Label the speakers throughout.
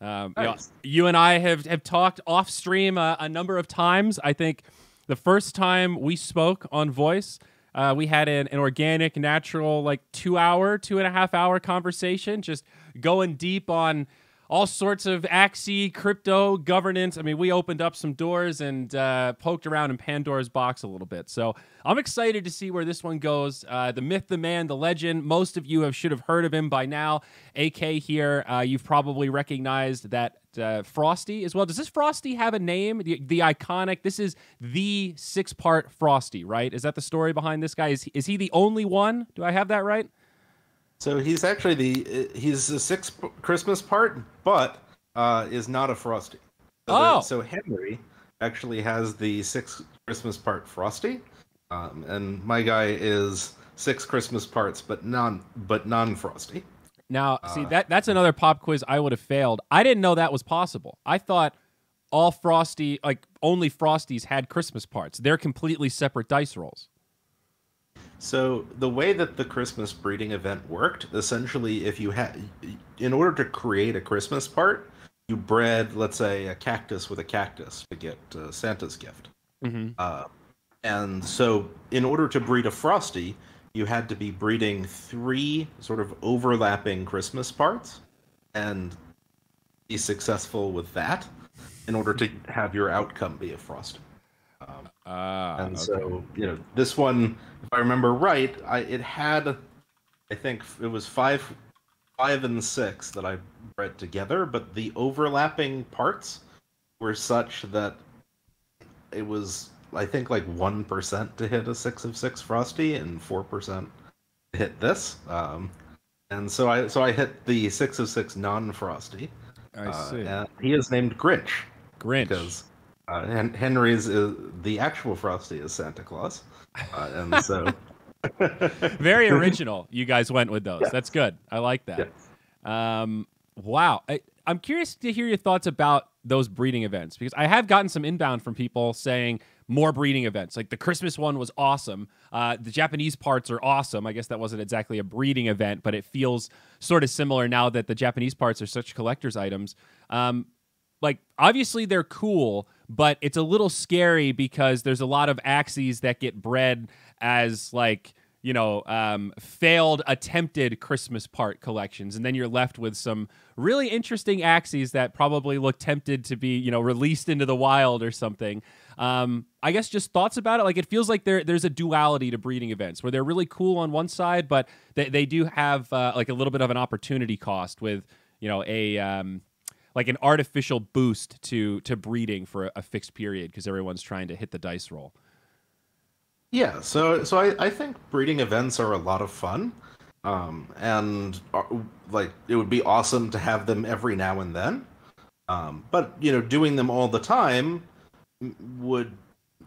Speaker 1: Nice.
Speaker 2: You and I have talked off stream a number of times. I think the first time we spoke on voice, we had an organic, natural, like 2.5 hour conversation, just going deep on all sorts of Axie, crypto, governance. I mean, we opened up some doors and poked around in Pandora's box a little bit. So I'm excited to see where this one goes. The myth, the man, the legend. Most of you should have heard of him by now. AK here. You've probably recognized that Frosty as well. Does this Frosty have a name? The iconic. This is the 6-part Frosty, right? Is that the story behind this guy? Is he the only one? Do I have that right?
Speaker 1: So he's actually he's the 6th Christmas part, but is not a Frosty. So Henry actually has the 6th Christmas part Frosty, and my guy is 6 Christmas parts, but non-Frosty.
Speaker 2: Now, see, that's another pop quiz I would have failed. I didn't know that was possible. I thought all Frosty, like only Frosties had Christmas parts. They're completely separate dice rolls.
Speaker 1: So the way that the Christmas breeding event worked, essentially, if you had, in order to create a Christmas part, you bred, let's say, a cactus with a cactus to get Santa's gift.
Speaker 2: Mm-hmm.
Speaker 1: And so in order to breed a Frosty, you had to be breeding 3 sort of overlapping Christmas parts and be successful with that in order to have your outcome be a Frosty. And so, this one, if I remember right, it had, I think it was 5 and 6 that I bred together, but the overlapping parts were such that it was, I think, like 1% to hit a 6 of 6 Frosty and 4% to hit this. And so I hit the 6 of 6 non-Frosty.
Speaker 2: I see.
Speaker 1: And he is named Grinch. Because Henry's the actual Frosty is Santa Claus, and so
Speaker 2: very original. You guys went with those. Yes. That's good. I like that. Yes. Wow. I'm curious to hear your thoughts about those breeding events, because I have gotten some inbound from people saying more breeding events. Like the Christmas one was awesome. The Japanese parts are awesome. I guess that wasn't exactly a breeding event, but it feels sort of similar now that the Japanese parts are such collector's items. Like, obviously they're cool, but it's a little scary because there's a lot of Axies that get bred as, like, failed attempted Christmas part collections. And then you're left with some really interesting Axies that probably look tempted to be, released into the wild or something. I guess just thoughts about it. Like, it feels like there's a duality to breeding events where they're really cool on one side, but they do have, like, a little bit of an opportunity cost with, like an artificial boost to breeding for a fixed period because everyone's trying to hit the dice roll.
Speaker 1: Yeah, so I think breeding events are a lot of fun, and like it would be awesome to have them every now and then. But doing them all the time would,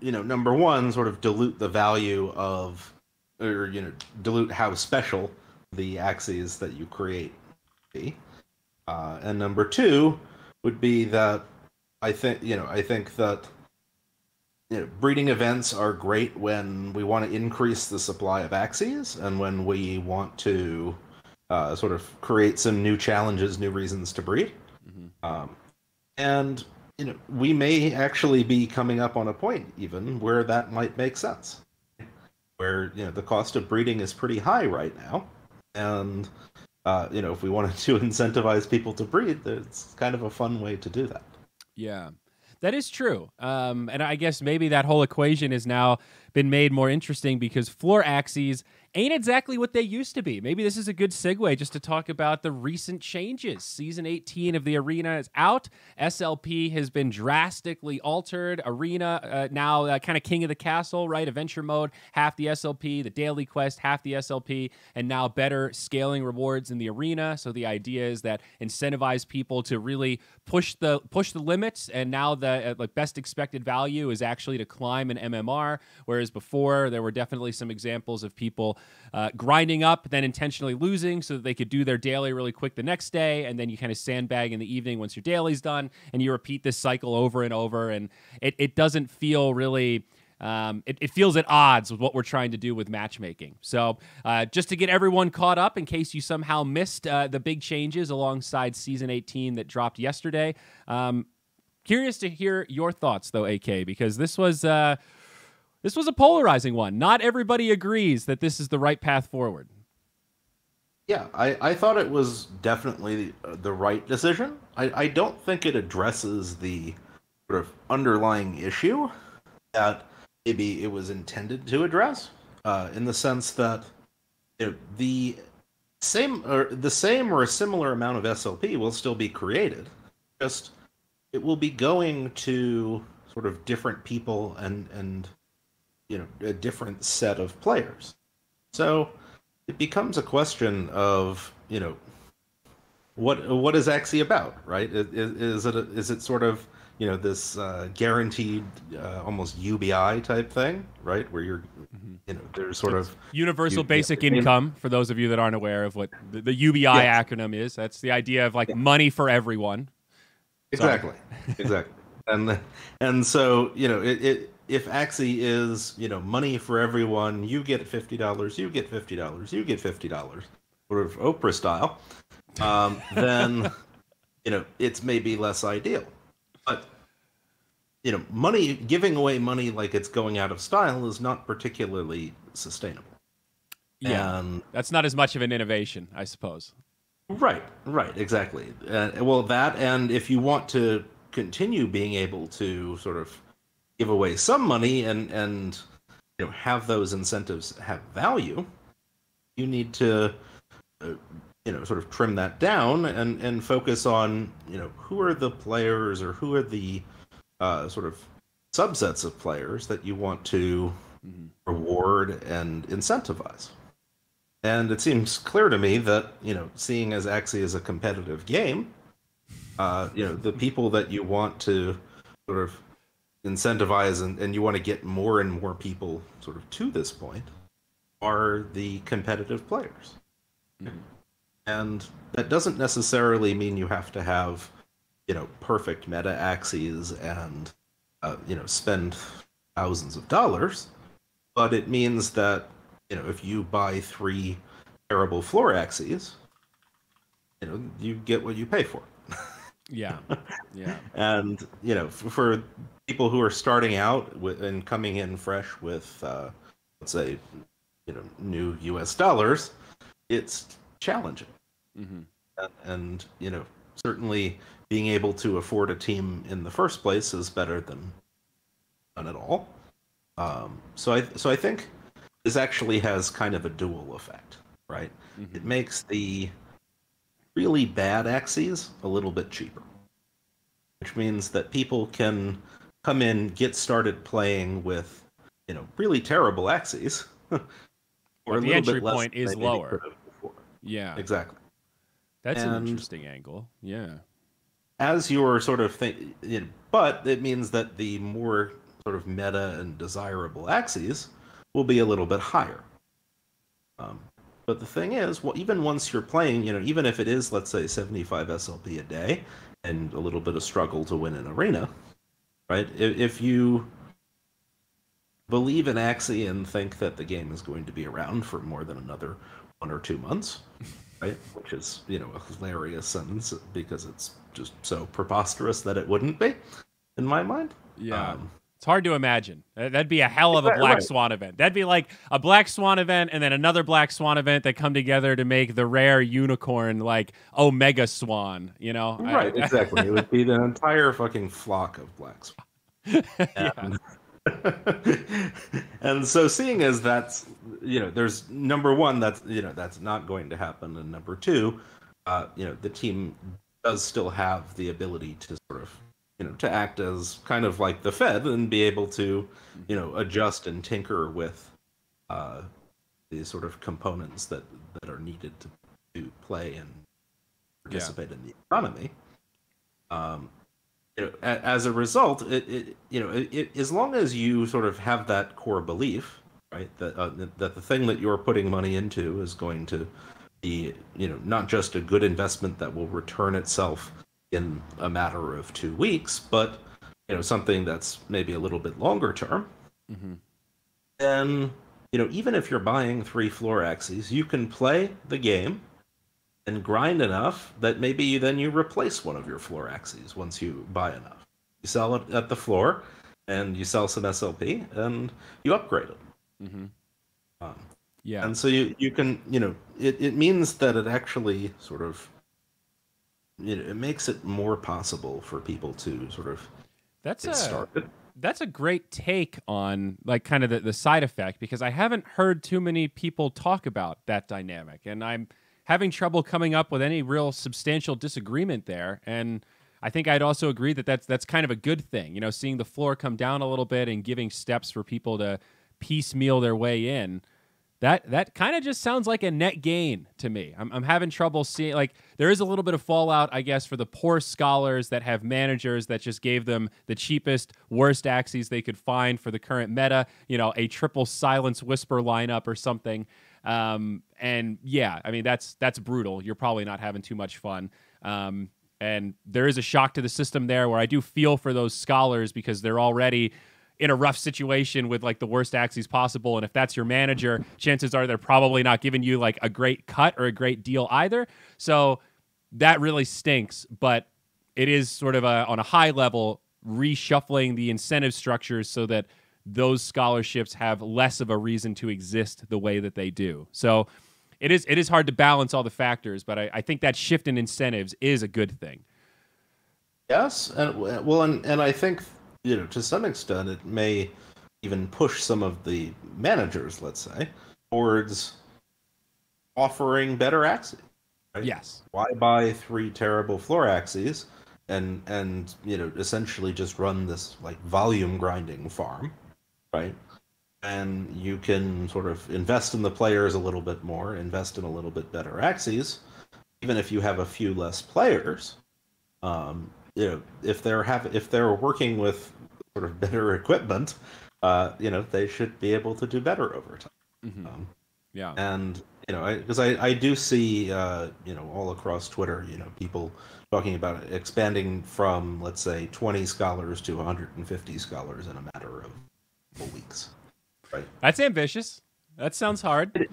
Speaker 1: number one, sort of dilute the value of, or dilute how special the Axies that you create be. And number two would be that I think that breeding events are great when we want to increase the supply of Axies and when we want to sort of create some new challenges, new reasons to breed. Mm-hmm. And we may actually be coming up on a point even where that might make sense, where the cost of breeding is pretty high right now, and if we wanted to incentivize people to breed, it's kind of a fun way to do that.
Speaker 2: Yeah, that is true. And I guess maybe that whole equation has now been made more interesting because floor Axies ain't exactly what they used to be. Maybe this is a good segue just to talk about the recent changes. Season 18 of the Arena is out. SLP has been drastically altered. Arena now kind of king of the castle, right? Adventure mode, half the SLP. The daily quest, half the SLP. And now better scaling rewards in the Arena. So the idea is that incentivize people to really push the limits. And now the best expected value is actually to climb an MMR. Whereas before, there were definitely some examples of people grinding up, then intentionally losing so that they could do their daily really quick the next day, and then you kind of sandbag in the evening once your daily's done, and you repeat this cycle over and over, and it doesn't feel really it feels at odds with what we're trying to do with matchmaking. So just to get everyone caught up in case you somehow missed the big changes alongside Season 18 that dropped yesterday, curious to hear your thoughts, though, AK, because this was a polarizing one. Not everybody agrees that this is the right path forward.
Speaker 1: Yeah, I thought it was definitely the right decision. I don't think it addresses the sort of underlying issue that maybe it was intended to address, in the sense that the same or a similar amount of SLP will still be created. Just it will be going to sort of different people and a different set of players. So it becomes a question of what is Axie about, right? Is it sort of this guaranteed almost UBI type thing, right? Where you're there's sort of
Speaker 2: universal basic income for those of you that aren't aware of what the UBI acronym is. That's the idea of like money for everyone.
Speaker 1: Exactly, exactly. And so if Axie is money for everyone, you get $50, you get $50, you get $50, sort of Oprah style, then it's maybe less ideal. But money, giving away money like it's going out of style is not particularly sustainable.
Speaker 2: Yeah, and that's not as much of an innovation, I suppose.
Speaker 1: Right, exactly. Well, that, and if you want to continue being able to sort of give away some money and have those incentives have value, you need to sort of trim that down and focus on who are the players or who are the sort of subsets of players that you want to reward and incentivize. And it seems clear to me that seeing as Axie is a competitive game, the people that you want to sort of incentivize and you want to get more and more people sort of to this point are the competitive players. And that doesn't necessarily mean you have to have perfect meta Axies and spend thousands of dollars, but it means that if you buy 3 terrible floor Axies, you get what you pay for.
Speaker 2: Yeah.
Speaker 1: And for people who are starting out and coming in fresh with let's say new US dollars, it's challenging. And certainly being able to afford a team in the first place is better than none at all. So I think this actually has kind of a dual effect, right? It makes the really bad Axies a little bit cheaper, which means that people can come in, get started playing with really terrible Axies, or
Speaker 2: the entry point is lower. Yeah,
Speaker 1: exactly.
Speaker 2: That's an interesting angle. Yeah.
Speaker 1: As you're sort of but it means that the more sort of meta and desirable Axies will be a little bit higher. But the thing is, even once you're playing, even if it is, let's say, 75 SLP a day and a little bit of struggle to win an arena, right? If you believe in Axie and think that the game is going to be around for more than another 1 or 2 months, right? Which is, a hilarious sentence because it's just so preposterous that it wouldn't be, in my mind.
Speaker 2: Yeah. It's hard to imagine. That'd be a hell of a Black Swan event. That'd be like a Black Swan event and then another Black Swan event that come together to make the rare unicorn like Omega Swan,
Speaker 1: Right, exactly. It would be the entire fucking flock of Black Swan. And so seeing as that's, there's number one, that's not going to happen. And number two, the team does still have the ability to sort of, to act as kind of like the Fed and be able to, adjust and tinker with the sort of components that are needed to play and participate in the economy. As a result, it as long as you sort of have that core belief, right, that the thing that you're putting money into is going to be, not just a good investment that will return itself in a matter of 2 weeks, but something that's maybe a little bit longer term, then, even if you're buying 3 floor axes, you can play the game and grind enough that maybe then you replace one of your floor axes once you buy enough. You sell it at the floor, and you sell some SLP, and you upgrade it. Um,
Speaker 2: Yeah.
Speaker 1: And so you can, it means that it actually sort of, it makes it more possible for people to sort of get started.
Speaker 2: That's a great take on like kind of the side effect, because I haven't heard too many people talk about that dynamic, and I'm having trouble coming up with any real substantial disagreement there. And I think I'd also agree that that's kind of a good thing, seeing the floor come down a little bit and giving steps for people to piecemeal their way in. That kind of just sounds like a net gain to me. I'm having trouble seeing, like, there is a little bit of fallout, I guess, for the poor scholars that have managers that just gave them the cheapest, worst axes they could find for the current meta, a triple silence whisper lineup or something. And yeah, I mean, that's brutal. You're probably not having too much fun. And there is a shock to the system there where I do feel for those scholars, because they're already in a rough situation with like the worst axes possible. And if that's your manager, chances are they're probably not giving you like a great cut or a great deal either. So that really stinks, but it is sort of on a high level, reshuffling the incentive structures so that those scholarships have less of a reason to exist the way that they do. So it is hard to balance all the factors, but I think that shift in incentives is a good thing.
Speaker 1: Yes, and I think, to some extent, it may even push some of the managers, let's say, towards offering better axes. Right?
Speaker 2: Yes.
Speaker 1: Why buy 3 terrible floor axes and essentially just run this like volume grinding farm, right? And you can sort of invest in the players a little bit more, invest in a little bit better axes, even if you have a few less players. If they're working with sort of better equipment, they should be able to do better over time.
Speaker 2: Yeah.
Speaker 1: And because I do see all across Twitter, people talking about expanding from, let's say, 20 scholars to 150 scholars in a matter of weeks. Right.
Speaker 2: That's ambitious. That sounds hard.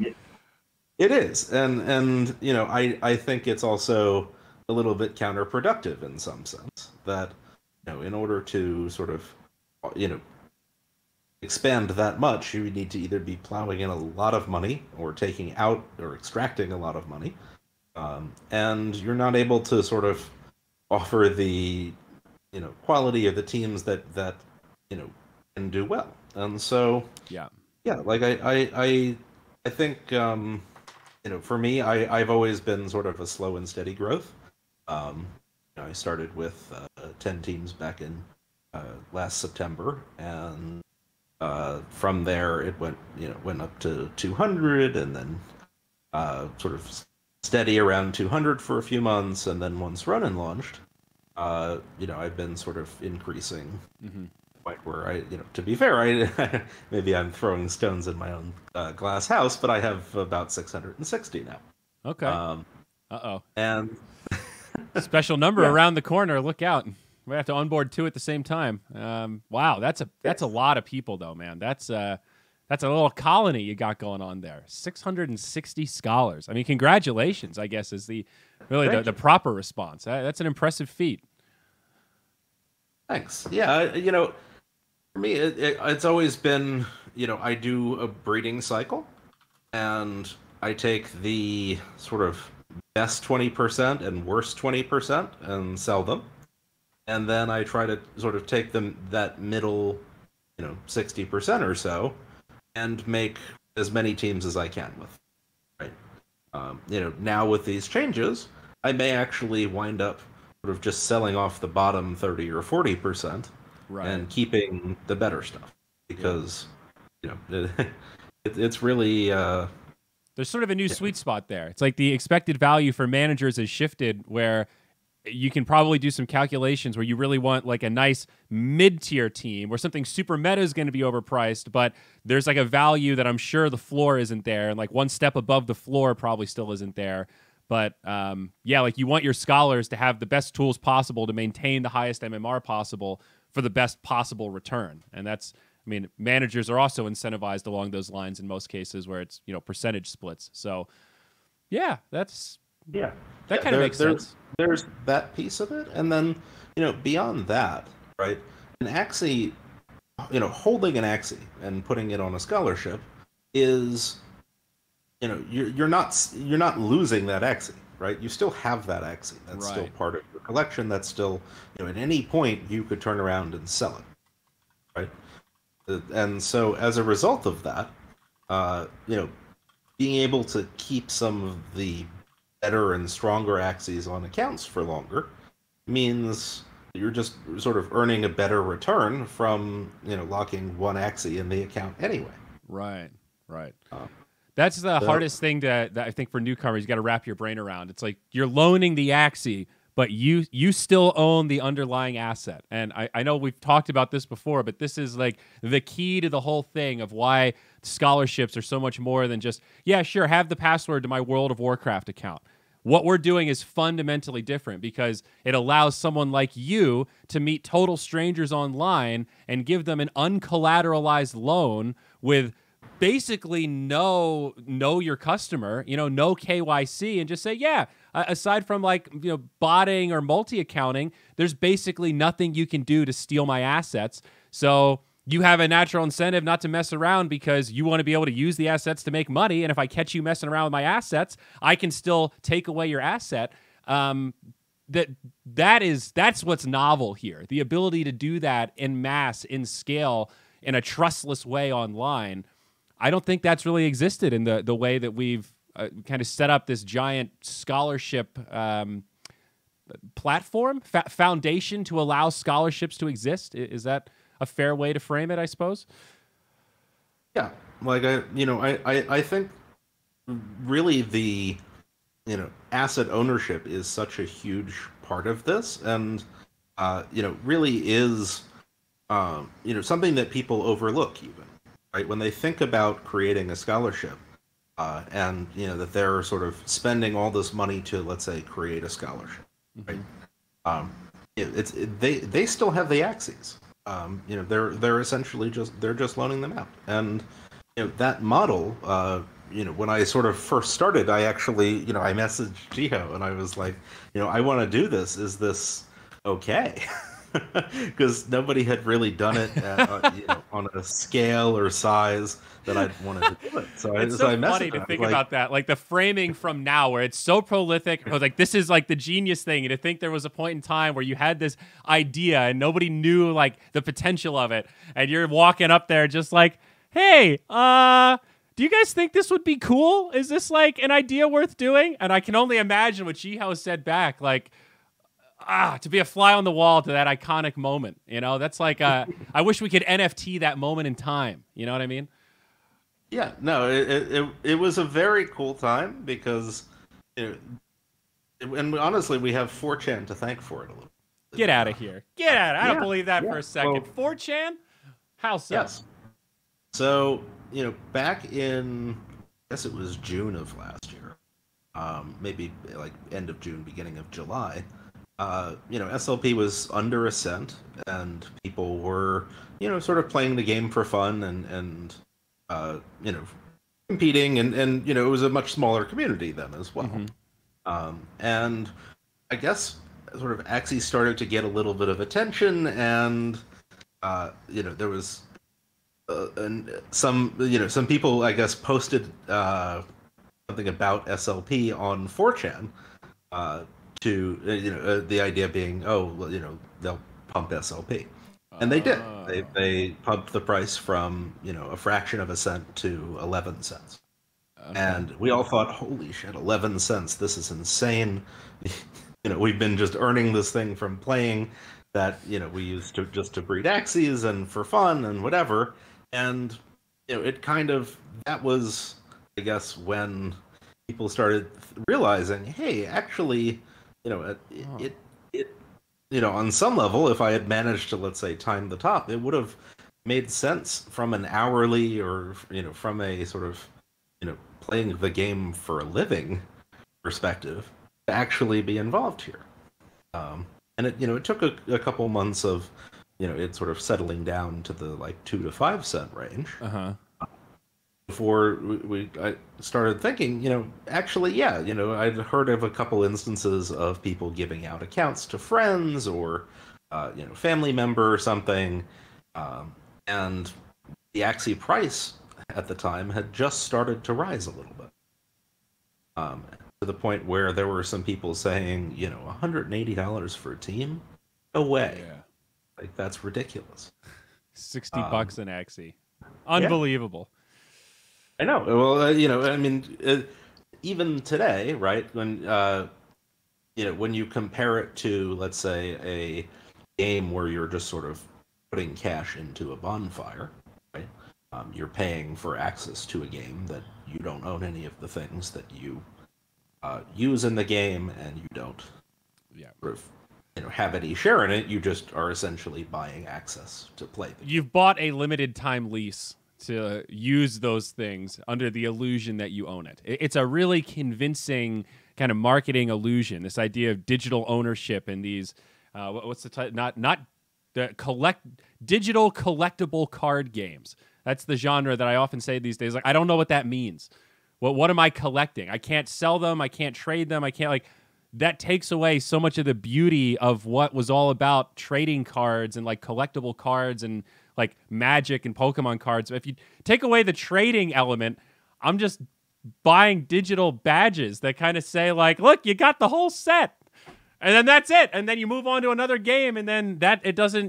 Speaker 1: It is, and I think it's also a little bit counterproductive in some sense that in order to sort of expand that much, you need to either be plowing in a lot of money or taking out or extracting a lot of money, and you're not able to sort of offer the quality of the teams that can do well. And so yeah, like I think for me, I've always been sort of a slow and steady growth. I started with 10 teams back in last September, and from there it went up to 200, and then sort of steady around 200 for a few months, and then once Ronin launched, I've been sort of increasing. Point where to be fair, maybe I'm throwing stones in my own glass house, but I have about 660 now.
Speaker 2: Okay.
Speaker 1: And
Speaker 2: special number around the corner. Look out. We have to onboard 2 at the same time. Wow, that's a lot of people though, man. That's a little colony you got going on there. 660 scholars. I mean, congratulations, I guess, is the proper response. That's an impressive feat.
Speaker 1: Thanks. Yeah, for me, it's always been, I do a breeding cycle, and I take the sort of best 20% and worst 20% and sell them. And then I try to sort of take that middle, 60% or so, and make as many teams as I can with. Right. Now with these changes, I may actually wind up sort of just selling off the bottom 30 or 40%, right, and keeping the better stuff, because it's really
Speaker 2: there's sort of a new sweet spot there. It's like the expected value for managers has shifted, where you can probably do some calculations where you really want like a nice mid-tier team where something super meta is going to be overpriced, but there's like a value that I'm sure the floor isn't there, and like one step above the floor probably still isn't there. But like you want your scholars to have the best tools possible to maintain the highest MMR possible for the best possible return. And that's I mean, managers are also incentivized along those lines in most cases where it's, percentage splits. So yeah, that kind of makes sense.
Speaker 1: There's that piece of it, and then beyond that, right? An Axie, holding an Axie and putting it on a scholarship is, you're not losing that Axie, right? You still have that Axie. That's still
Speaker 2: Right.
Speaker 1: part of your collection. That's still, at any point you could turn around and sell it, right? And so as a result of that, being able to keep some of the better and stronger Axies on accounts for longer means you're just sort of earning a better return from locking one Axie in the account anyway.
Speaker 2: Right. That's the hardest thing that I think for newcomers, you got to wrap your brain around. It's like you're loaning the Axie, but you still own the underlying asset. And I know we've talked about this before, but this is like the key to the whole thing of why scholarships are so much more than just, yeah, sure, have the password to my World of Warcraft account. What we're doing is fundamentally different because it allows someone like you to meet total strangers online and give them an uncollateralized loan with basically know your customer, no KYC, and just say, yeah, aside from botting or multi-accounting, there's basically nothing you can do to steal my assets. So you have a natural incentive not to mess around because you want to be able to use the assets to make money. And if I catch you messing around with my assets, I can still take away your asset. That's what's novel here. The ability to do that in mass, in scale, in a trustless way online. I don't think that's really existed in the way that we've kind of set up this giant scholarship platform, foundation to allow scholarships to exist. Is that a fair way to frame it, I suppose?
Speaker 1: Yeah, I think really the asset ownership is such a huge part of this, and really is something that people overlook even, right? When they think about creating a scholarship, and that they're sort of spending all this money to, let's say, create a scholarship, right? They still have the Axies. They're essentially just loaning them out, and that model. When I sort of first started, I actually I messaged Jiho and I was like, I want to do this. Is this okay? Because nobody had really done it on a scale or size that I'd wanted to do it. So
Speaker 2: it's
Speaker 1: so
Speaker 2: funny to think about that, like the framing from now, where it's so prolific. I was like, this is like the genius thing, and to think there was a point in time where you had this idea and nobody knew like the potential of it, and you're walking up there just like, hey, do you guys think this would be cool? Is this like an idea worth doing? And I can only imagine what Jiho said back, like, to be a fly on the wall to that iconic moment. That's like, I wish we could NFT that moment in time. You know what I mean?
Speaker 1: Yeah, no, it was a very cool time because, and honestly, we have 4chan to thank for it a little.
Speaker 2: Get out of here. Get out. I don't believe that for a second. Well, 4chan? How so?
Speaker 1: Yes. So, back in, I guess it was June of last year, maybe like end of June, beginning of July, SLP was under ascent, and people were, sort of playing the game for fun and competing, and it was a much smaller community then as well. And I guess sort of Axie started to get a little bit of attention, and there was some people, I guess, posted something about SLP on 4chan, to the idea being, they'll pump SLP, and they did. They pumped the price from a fraction of a cent to 11 cents, and we all thought, holy shit, 11 cents! This is insane. We've been just earning this thing from playing that we used to just to breed Axies and for fun and whatever. And it kind of, that was, I guess, when people started realizing, hey, actually, on some level, if I had managed to, let's say, time the top, it would have made sense from an hourly or from a sort of playing the game for a living perspective to actually be involved here. And it took a couple months of it's sort of settling down to the like 2 to 5 cent range.
Speaker 2: Uh-huh.
Speaker 1: Before I started thinking, actually, yeah, I'd heard of a couple instances of people giving out accounts to friends or, family member or something, and the Axie price at the time had just started to rise a little bit, to the point where there were some people saying, $180 for a team? No way.
Speaker 2: Yeah.
Speaker 1: Like, that's ridiculous.
Speaker 2: $60 an Axie.
Speaker 1: Yeah,
Speaker 2: Unbelievable.
Speaker 1: I know. Well, I mean, even today, right? When you compare it to, let's say, a game where you're just sort of putting cash into a bonfire, right? You're paying for access to a game that you don't own any of the things that you use in the game, and you don't
Speaker 2: Yeah.
Speaker 1: sort of, have any share in it. You just are essentially buying access to play the game.
Speaker 2: You've bought a limited time lease to use those things under the illusion that you own it. It's a really convincing kind of marketing illusion. This idea of digital ownership and these, what's the title? Not the digital collectible card games. That's the genre that I often say these days. Like, I don't know what that means. What am I collecting? I can't sell them. I can't trade them. I can't like. That takes away so much of the beauty of what was all about trading cards and like collectible cards and like Magic and Pokemon cards. If you take away the trading element, I'm just buying digital badges that kind of say like, look, you got the whole set. And then that's it. And then you move on to another game, and then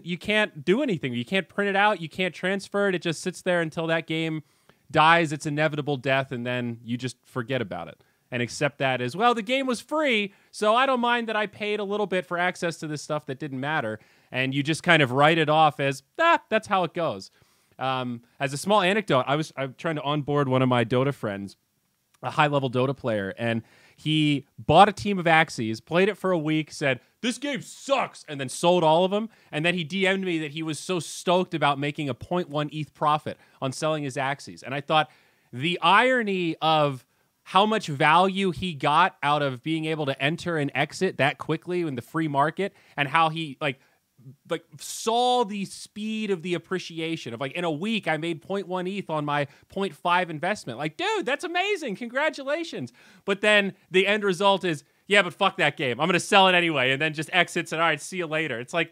Speaker 2: you can't do anything. You can't print it out. You can't transfer it. It just sits there until that game dies its inevitable death, and then you just forget about it and accept that as, well, the game was free, so I don't mind that I paid a little bit for access to this stuff that didn't matter. And you just kind of write it off as, that's how it goes. As a small anecdote, I'm trying to onboard one of my Dota friends, a high-level Dota player, and he bought a team of Axies, played it for a week, said, this game sucks, and then sold all of them. And then he DM'd me that he was so stoked about making a 0.1 ETH profit on selling his Axies. And I thought the irony of how much value he got out of being able to enter and exit that quickly in the free market, and how he like saw the speed of the appreciation of like, in a week I made 0.1 ETH on my 0.5 investment. Like, dude, that's amazing. Congratulations. But then the end result is, yeah, but fuck that game. I'm going to sell it anyway. And then just exits and, all right, see you later. It's like,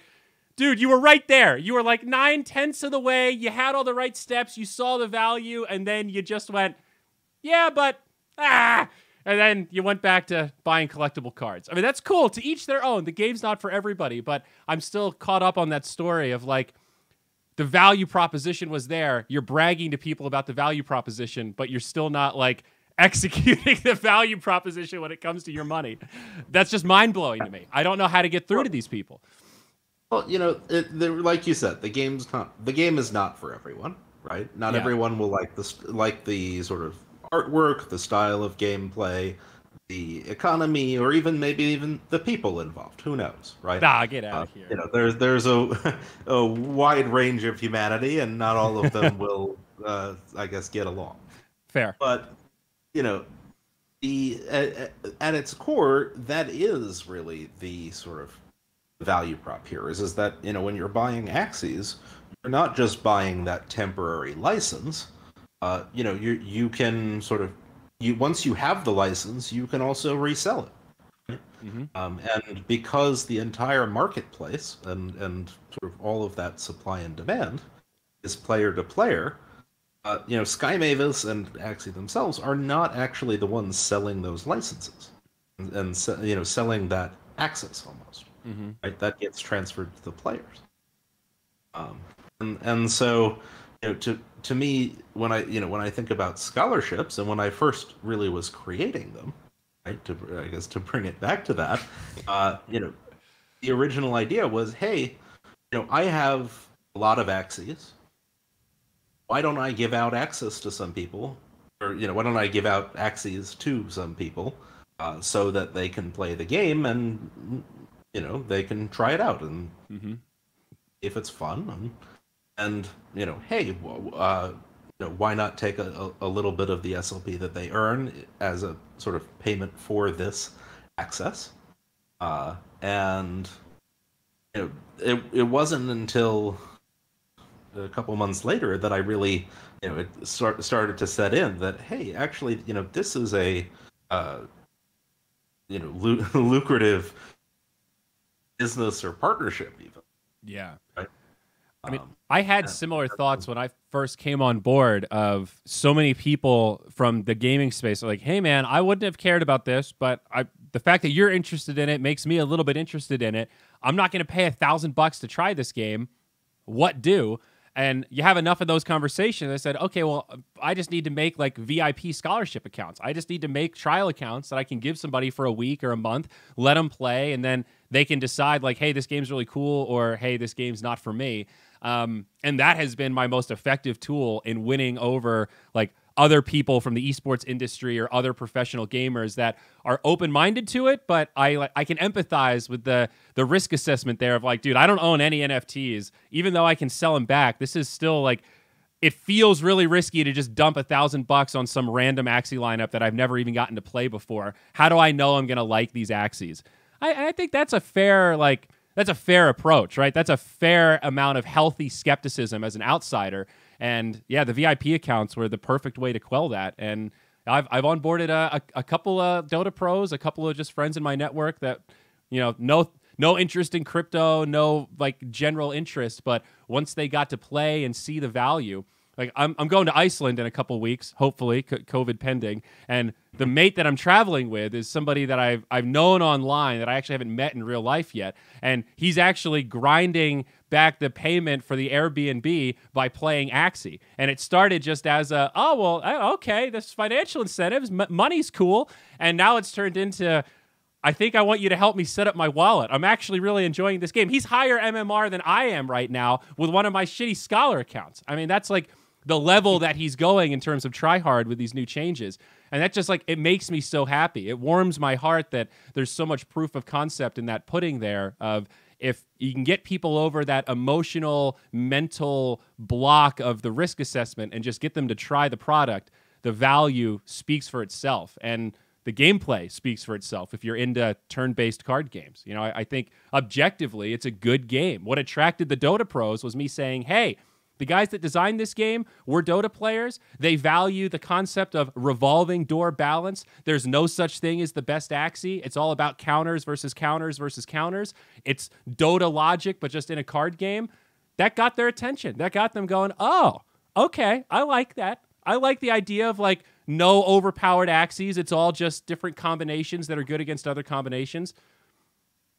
Speaker 2: dude, you were right there. You were like 9/10 of the way. You had all the right steps. You saw the value. And then you just went, yeah, but and then you went back to buying collectible cards. I mean, that's cool. To each their own. The game's not for everybody, but I'm still caught up on that story of like, the value proposition was there. You're bragging to people about the value proposition, but you're still not like executing the value proposition when it comes to your money. That's just mind-blowing to me. I don't know how to get through to these people.
Speaker 1: Well, like you said, the game is not for everyone, right? Not everyone will like the sort of artwork, the style of gameplay, the economy, or maybe even the people involved. Who knows, right?
Speaker 2: Get out of here.
Speaker 1: There's a wide range of humanity, and not all of them will, I guess, get along.
Speaker 2: Fair.
Speaker 1: But at its core, that is really the sort of value prop here. Is that when you're buying Axies, you're not just buying that temporary license. You can sort of once you have the license, you can also resell it.
Speaker 2: Mm-hmm.
Speaker 1: And because the entire marketplace and sort of all of that supply and demand is player to player, Sky Mavis and Axie themselves are not actually the ones selling those licenses and selling that access almost.
Speaker 2: Mm-hmm.
Speaker 1: Right, that gets transferred to the players. And so. To me, when I think about scholarships, and when I first really was creating them, right, to bring it back to that, the original idea was, hey, I have a lot of Axies. Why don't I give out access to some people, or why don't I give out Axies to some people, so that they can play the game and they can try it out and if it's fun. And hey, why not take a little bit of the SLP that they earn as a sort of payment for this access, and it wasn't until a couple months later that I really, it started to set in that, hey, actually, this is a, uh, lucrative business or partnership even.
Speaker 2: Yeah.
Speaker 1: Right?
Speaker 2: I mean, I had similar thoughts when I first came on board of so many people from the gaming space are like, hey man, I wouldn't have cared about this, but the fact that you're interested in it makes me a little bit interested in it. I'm not going to pay $1,000 to try this game. What do? And you have enough of those conversations. I said, okay, well, I just need to make like VIP scholarship accounts. I just need to make trial accounts that I can give somebody for a week or a month, let them play, and then they can decide like, hey, this game's really cool, or hey, this game's not for me. And that has been my most effective tool in winning over like other people from the esports industry or other professional gamers that are open-minded to it, but I can empathize with the risk assessment there of like, dude, I don't own any NFTs, even though I can sell them back. This is still like, it feels really risky to just dump $1,000 on some random Axie lineup that I've never even gotten to play before. How do I know I'm gonna like these Axies? I think that's a fair approach, right? That's a fair amount of healthy skepticism as an outsider. And yeah, the VIP accounts were the perfect way to quell that. And I've onboarded a couple of Dota pros, a couple of just friends in my network that, no interest in crypto, no like general interest, but once they got to play and see the value, like I'm going to Iceland in a couple weeks, hopefully, COVID pending, and the mate that I'm traveling with is somebody that I've known online that I actually haven't met in real life yet, and he's actually grinding back the payment for the Airbnb by playing Axie. And it started just as okay, this financial incentives, money's cool, and now it's turned into, I think I want you to help me set up my wallet. I'm actually really enjoying this game. He's higher MMR than I am right now with one of my shitty Scholar accounts. I mean, that's like the level that he's going in terms of try hard with these new changes. And that just like, it makes me so happy. It warms my heart that there's so much proof of concept in that pudding there of, if you can get people over that emotional, mental block of the risk assessment and just get them to try the product, the value speaks for itself. And the gameplay speaks for itself if you're into turn-based card games. I think objectively it's a good game. What attracted the Dota pros was me saying, hey, the guys that designed this game were Dota players. They value the concept of revolving door balance. There's no such thing as the best Axie. It's all about counters versus counters versus counters. It's Dota logic, but just in a card game. That got their attention. That got them going, oh, okay, I like that. I like the idea of like no overpowered Axies. It's all just different combinations that are good against other combinations.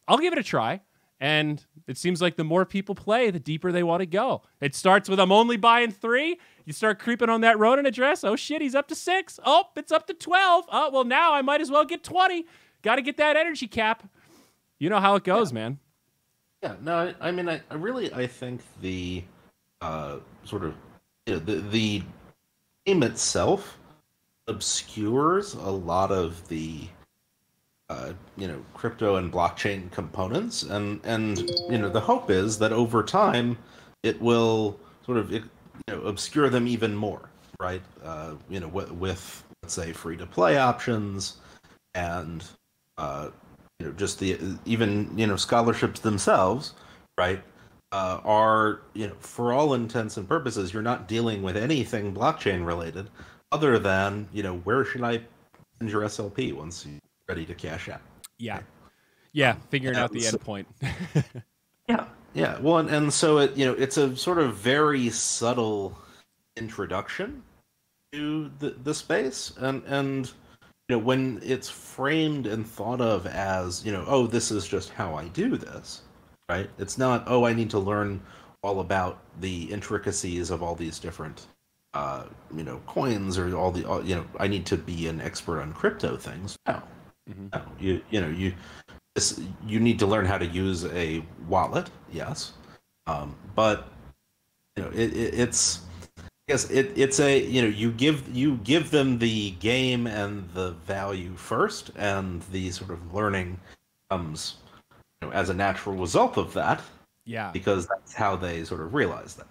Speaker 2: I'll give it a try. And it seems like the more people play, the deeper they want to go. It starts with, I'm only buying 3. You start creeping on that Ronin address. Oh, shit, he's up to 6. Oh, it's up to 12. Oh, well, now I might as well get 20. Got to get that energy cap. You know how it goes, man.
Speaker 1: Yeah, no, I mean, I think the sort of, the game itself obscures a lot of the crypto and blockchain components, and the hope is that over time it will sort of obscure them even more, right? With let's say free to play options, and just the even scholarships themselves, right? Are for all intents and purposes, you're not dealing with anything blockchain related, other than where should I send your SLP once you're ready to cash out.
Speaker 2: Yeah, figuring out the endpoint.
Speaker 1: Yeah. Well, and so it's a sort of very subtle introduction to the space, and when it's framed and thought of as oh, this is just how I do this, right? It's not, oh, I need to learn all about the intricacies of all these different coins, or I need to be an expert on crypto things. No. Mm-hmm. No, you need to learn how to use a wallet, yes, but it's a you give them the game and the value first, and the sort of learning comes as a natural result of that.
Speaker 2: Yeah,
Speaker 1: because that's how they sort of realize that.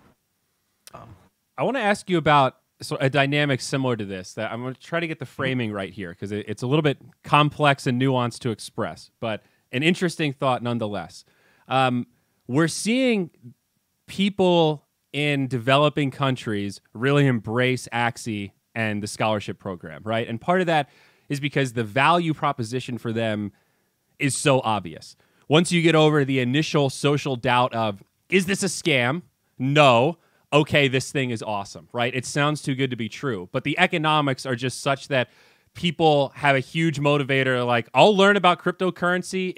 Speaker 2: I want to ask you about a dynamic similar to this, that I'm going to try to get the framing right here, because it's a little bit complex and nuanced to express, but an interesting thought nonetheless. we're seeing people in developing countries really embrace Axie and the scholarship program, right? And part of that is because the value proposition for them is so obvious. Once you get over the initial social doubt of, is this a scam? No. Okay, this thing is awesome, right? It sounds too good to be true. But the economics are just such that people have a huge motivator, like, I'll learn about cryptocurrency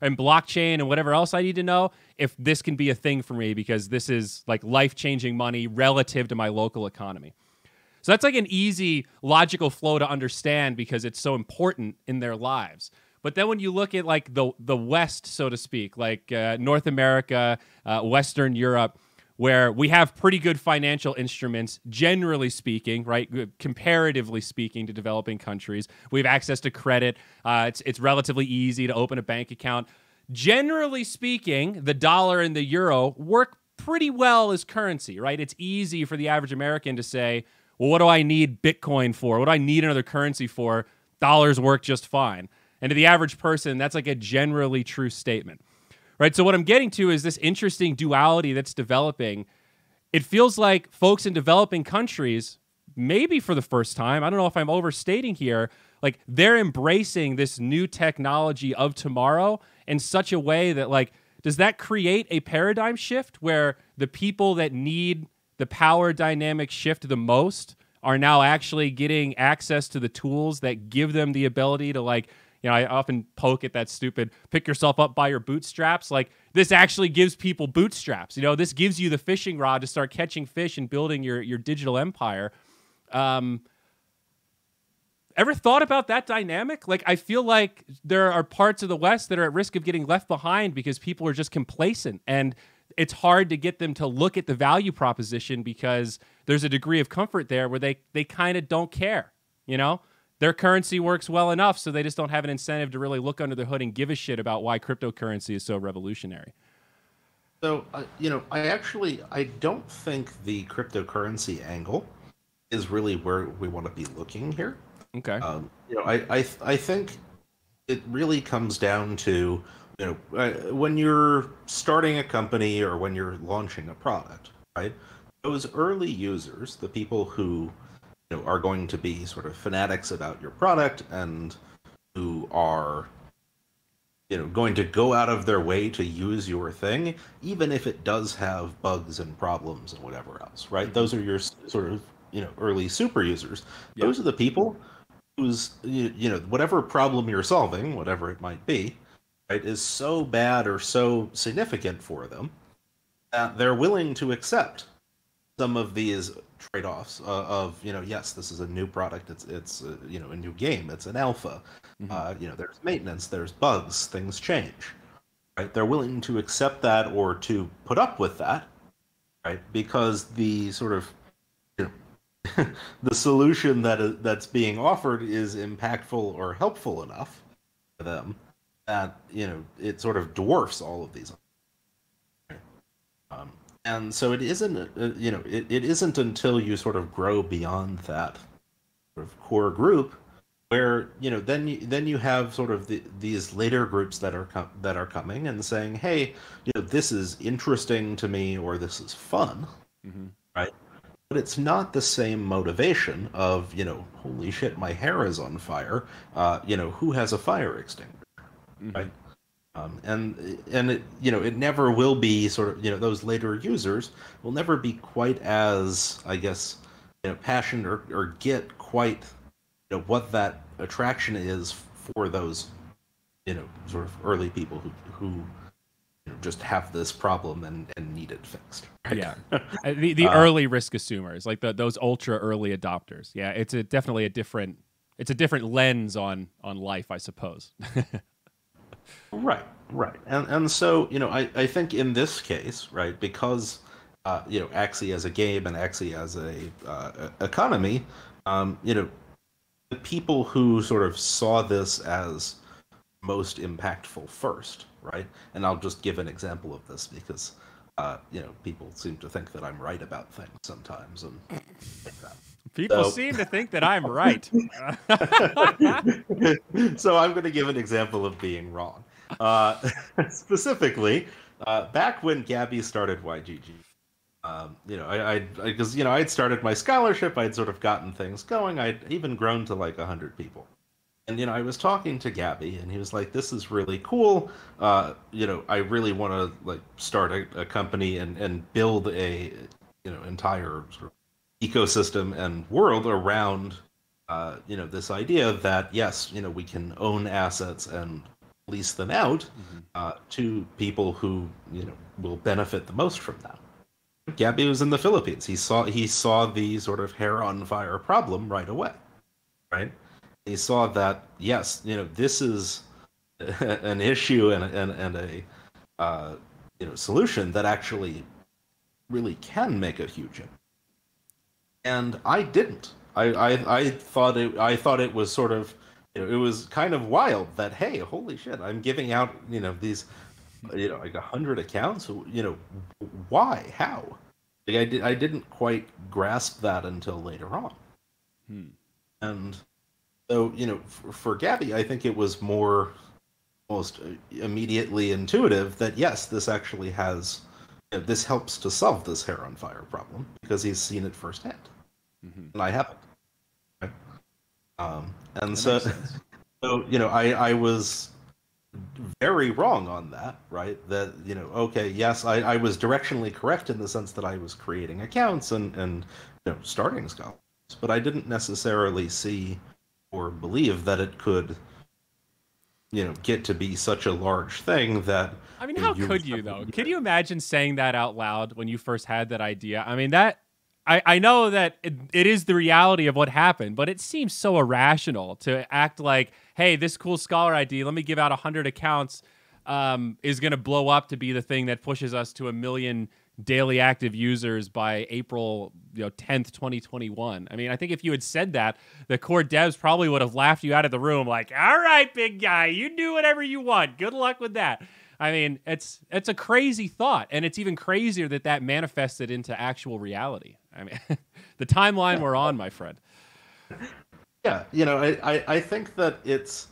Speaker 2: and blockchain and whatever else I need to know if this can be a thing for me, because this is like life-changing money relative to my local economy. So that's like an easy logical flow to understand because it's so important in their lives. But then when you look at like the West, so to speak, like North America, Western Europe, where we have pretty good financial instruments, generally speaking, right? Comparatively speaking to developing countries. We have access to credit. It's relatively easy to open a bank account. Generally speaking, the dollar and the euro work pretty well as currency, right? It's easy for the average American to say, well, what do I need Bitcoin for? What do I need another currency for? Dollars work just fine. And to the average person, that's like a generally true statement. Right, so what I'm getting to is this interesting duality that's developing. It feels like folks in developing countries, maybe for the first time, I don't know if I'm overstating here, like they're embracing this new technology of tomorrow in such a way that, like, does that create a paradigm shift where the people that need the power dynamic shift the most are now actually getting access to the tools that give them the ability to, like, you know, I often poke at that stupid pick yourself up by your bootstraps. Like, this actually gives people bootstraps. You know, this gives you the fishing rod to start catching fish and building your digital empire. Ever thought about that dynamic? Like, I feel like there are parts of the West that are at risk of getting left behind because people are just complacent. And it's hard to get them to look at the value proposition because there's a degree of comfort there where they kind of don't care, you know? Their currency works well enough, so they just don't have an incentive to really look under the hood and give a shit about why cryptocurrency is so revolutionary.
Speaker 1: So, you know, I don't think the cryptocurrency angle is really where we want to be looking here.
Speaker 2: Okay.
Speaker 1: You know, I think it really comes down to, you know, when you're starting a company or when you're launching a product, right? Those early users, the people who, you know, are going to be sort of fanatics about your product and who are, you know, going to go out of their way to use your thing, even if it does have bugs and problems and whatever else, right? Those are your sort of, you know, early super users. Yep. Those are the people whose, you know, whatever problem you're solving, whatever it might be, right, is so bad or so significant for them that they're willing to accept some of these trade-offs of, you know, yes, this is a new product, it's you know, a new game, it's an alpha, you know, there's maintenance, there's bugs, things change, right? They're willing to accept that or to put up with that, right? Because the sort of, you know, the solution that's being offered is impactful or helpful enough for them that, you know, it sort of dwarfs all of these. And so it isn't, you know, it isn't until you sort of grow beyond that sort of core group where, you know, then you have sort of these later groups that are coming and saying, hey, you know, this is interesting to me or this is fun, right? But it's not the same motivation of, you know, holy shit, my hair is on fire. You know, who has a fire extinguisher, right? And it, you know, it never will be sort of, you know, those later users will never be quite as, I guess, you know, passionate or get quite, you know, what that attraction is for those, you know, sort of early people who you know, just have this problem and need it fixed. Right?
Speaker 2: Yeah, the early risk assumers, like those ultra early adopters. Yeah, it's definitely a different lens on life, I suppose.
Speaker 1: Right. And so, you know, I think in this case, right, because, you know, Axie as a game and Axie as a economy, you know, the people who sort of saw this as most impactful first, right? And I'll just give an example of this because, you know, people seem to think that I'm right about things sometimes and like that.
Speaker 2: People seem to think that I'm right.
Speaker 1: So I'm going to give an example of being wrong. Specifically, back when Gabby started YGG, because I'd started my scholarship, I'd sort of gotten things going, I'd even grown to like 100 people. And I was talking to Gabby, and he was like, "This is really cool. I really want to like start a company and build a entire sort of ecosystem and world around this idea that yes, we can own assets and lease them out to people who will benefit the most from that." Gabby was in the Philippines. He saw the sort of hair on fire problem right away, right? He saw that yes, this is an issue and a solution that actually really can make a huge impact. And I didn't. I thought it was sort of it was kind of wild that hey, holy shit, I'm giving out these like 100 accounts. Why? How? Like I didn't quite grasp that until later on. And so for Gabby, I think it was more almost immediately intuitive that yes, this actually has this helps to solve this hair on fire problem because he's seen it firsthand, and I haven't. Right? And
Speaker 2: That
Speaker 1: so,
Speaker 2: makes sense.
Speaker 1: so I was very wrong on that, right? That okay, yes, I was directionally correct in the sense that I was creating accounts and starting scholars, but I didn't necessarily see or believe that it could get to be such a large thing that
Speaker 2: I mean, how could you though? Could you imagine saying that out loud when you first had that idea? I mean, I know that it is the reality of what happened, but it seems so irrational to act like, hey, this cool scholar idea, let me give out 100 accounts, is going to blow up to be the thing that pushes us to 1 million daily active users by April 10th, 2021. I mean, I think if you had said that, the core devs probably would have laughed you out of the room like, all right, big guy, you do whatever you want. Good luck with that. I mean, it's a crazy thought, and it's even crazier that manifested into actual reality. I mean, the timeline we're on, my friend.
Speaker 1: Yeah, I think that it's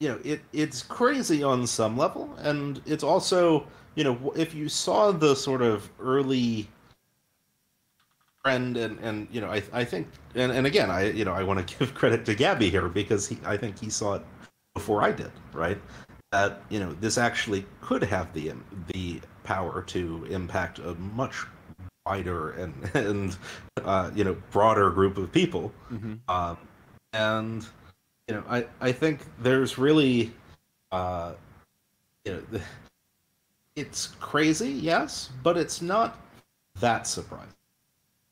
Speaker 1: it's crazy on some level, and it's also if you saw the sort of early trend and I think and again I want to give credit to Gabby here because I think he saw it before I did, right? That this actually could have the power to impact a much wider and broader group of people. And I think there's really it's crazy, yes, but it's not that surprising,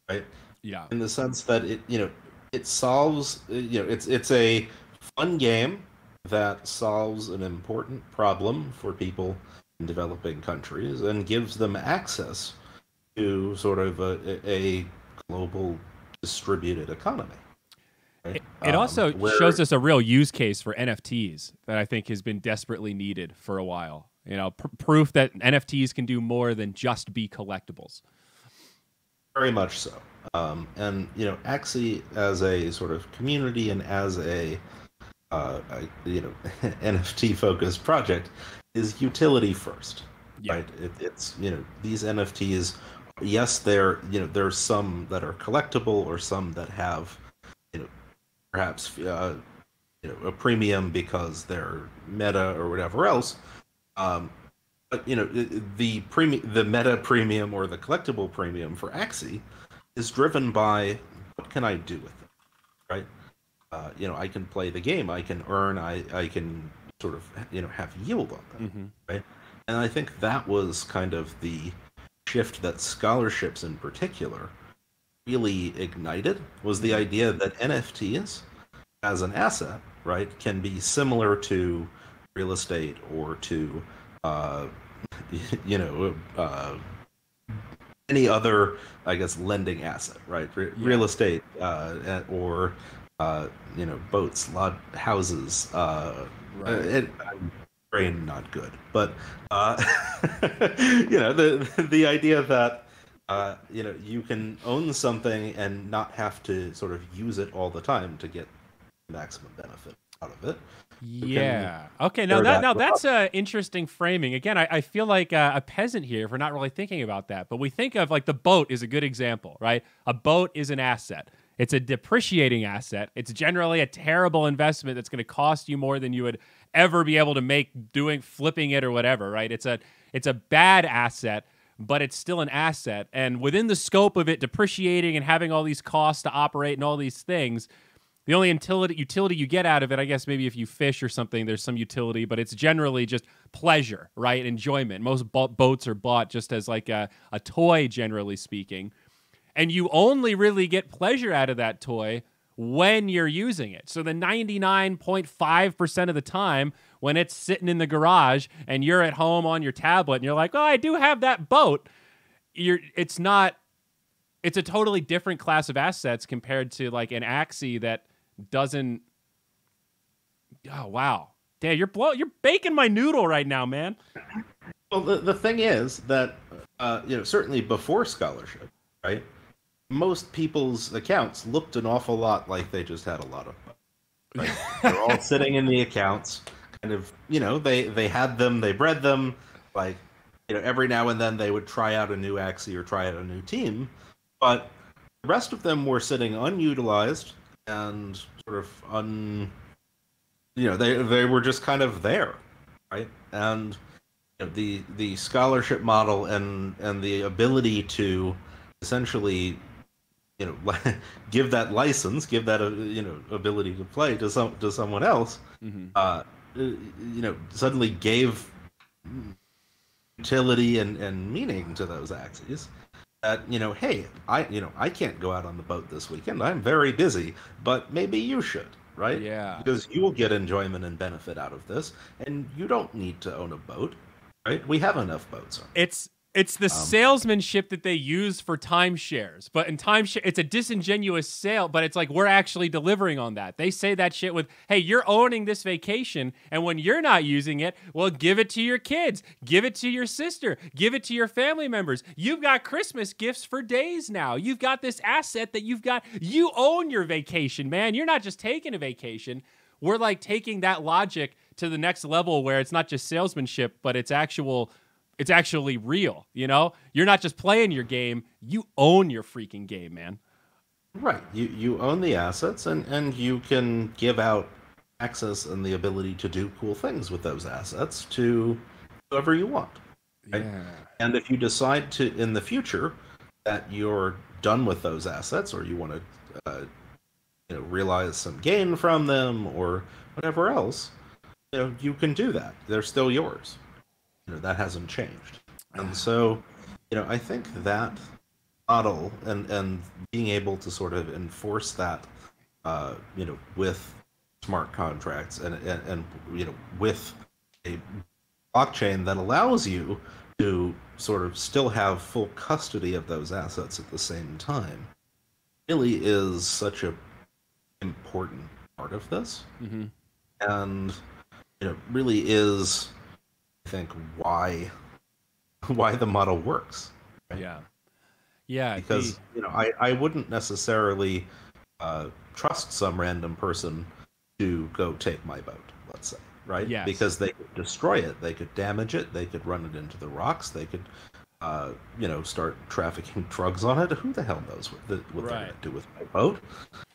Speaker 1: right?
Speaker 2: Yeah.
Speaker 1: In the sense that it solves it's a fun game that solves an important problem for people in developing countries and gives them access to sort of a global distributed economy. Right?
Speaker 2: It also shows us a real use case for NFTs that I think has been desperately needed for a while. Proof that NFTs can do more than just be collectibles.
Speaker 1: Very much so. And Axie as a sort of community and as a NFT focused project is utility first, right? It's these NFTs. Yes, there's some that are collectible or some that have perhaps a premium because they're meta or whatever else. But the meta premium or the collectible premium for Axie is driven by what can I do with it, right? I can play the game, I can earn, I can sort of have yield on them, right? And I think that was kind of the shift that scholarships in particular really ignited, was the idea that NFTs as an asset, right, can be similar to real estate or to any other, I guess, lending asset, right? Real estate or boats, houses. Brain not good, but the idea that you can own something and not have to sort of use it all the time to get maximum benefit out of it. who can
Speaker 2: Yeah. Okay.
Speaker 1: share that
Speaker 2: Now
Speaker 1: with
Speaker 2: that's
Speaker 1: others.
Speaker 2: interesting framing. Again, I feel like a peasant here if we're not really thinking about that. But we think of like the boat is a good example, right? A boat is an asset. It's a depreciating asset. It's generally a terrible investment that's going to cost you more than you would ever be able to make doing flipping it or whatever, right? It's a bad asset, but it's still an asset. And within the scope of it depreciating and having all these costs to operate and all these things, the only utility you get out of it, I guess maybe if you fish or something, there's some utility, but it's generally just pleasure, right? Enjoyment. Most boats are bought just as like a toy, generally speaking. And you only really get pleasure out of that toy when you're using it. So the 99.5% of the time when it's sitting in the garage and you're at home on your tablet and you're like, oh, I do have that boat. It's a totally different class of assets compared to like an Axie that doesn't. Oh wow, Dan, you're baking my noodle right now, man.
Speaker 1: Well, the thing is that certainly before scholarship, right? Most people's accounts looked an awful lot like they just had a lot of money. Right? They're all sitting in the accounts, kind of. They had them, they bred them. Like, every now and then they would try out a new Axie or try out a new team, but the rest of them were sitting unutilized and sort of they were just kind of there, right? And the scholarship model and the ability to essentially give that license, give that ability to play to someone else, suddenly gave utility and meaning to those Axies. That hey, I can't go out on the boat this weekend. I'm very busy, but maybe you should, right?
Speaker 2: Yeah.
Speaker 1: Because you will get enjoyment and benefit out of this, and you don't need to own a boat, right? We have enough boats.
Speaker 2: It's the salesmanship that they use for timeshares, but in timeshare, it's a disingenuous sale. But it's like we're actually delivering on that. They say that shit with, "Hey, you're owning this vacation, and when you're not using it, well, give it to your kids, give it to your sister, give it to your family members. You've got Christmas gifts for days now. You've got this asset that you own your vacation, man. You're not just taking a vacation. We're like taking that logic to the next level where it's not just salesmanship, but it's actually real, You're not just playing your game, you own your freaking game, man.
Speaker 1: Right. You own the assets, and you can give out access and the ability to do cool things with those assets to whoever you want. Right?
Speaker 2: Yeah.
Speaker 1: And if you decide to, in the future, that you're done with those assets, or you want to realize some gain from them or whatever else, you can do that. They're still yours. That hasn't changed. And so, I think that model and being able to sort of enforce that, with smart contracts and with a blockchain that allows you to sort of still have full custody of those assets at the same time, really is such a important part of this.
Speaker 2: Mm-hmm.
Speaker 1: And really is, I think, why the model works. Right?
Speaker 2: Yeah.
Speaker 1: Because I wouldn't necessarily trust some random person to go take my boat, let's say, right?
Speaker 2: Yes.
Speaker 1: Because they could destroy it, they could damage it, they could run it into the rocks, they could start trafficking drugs on it. Who the hell knows what they're going to do with my boat?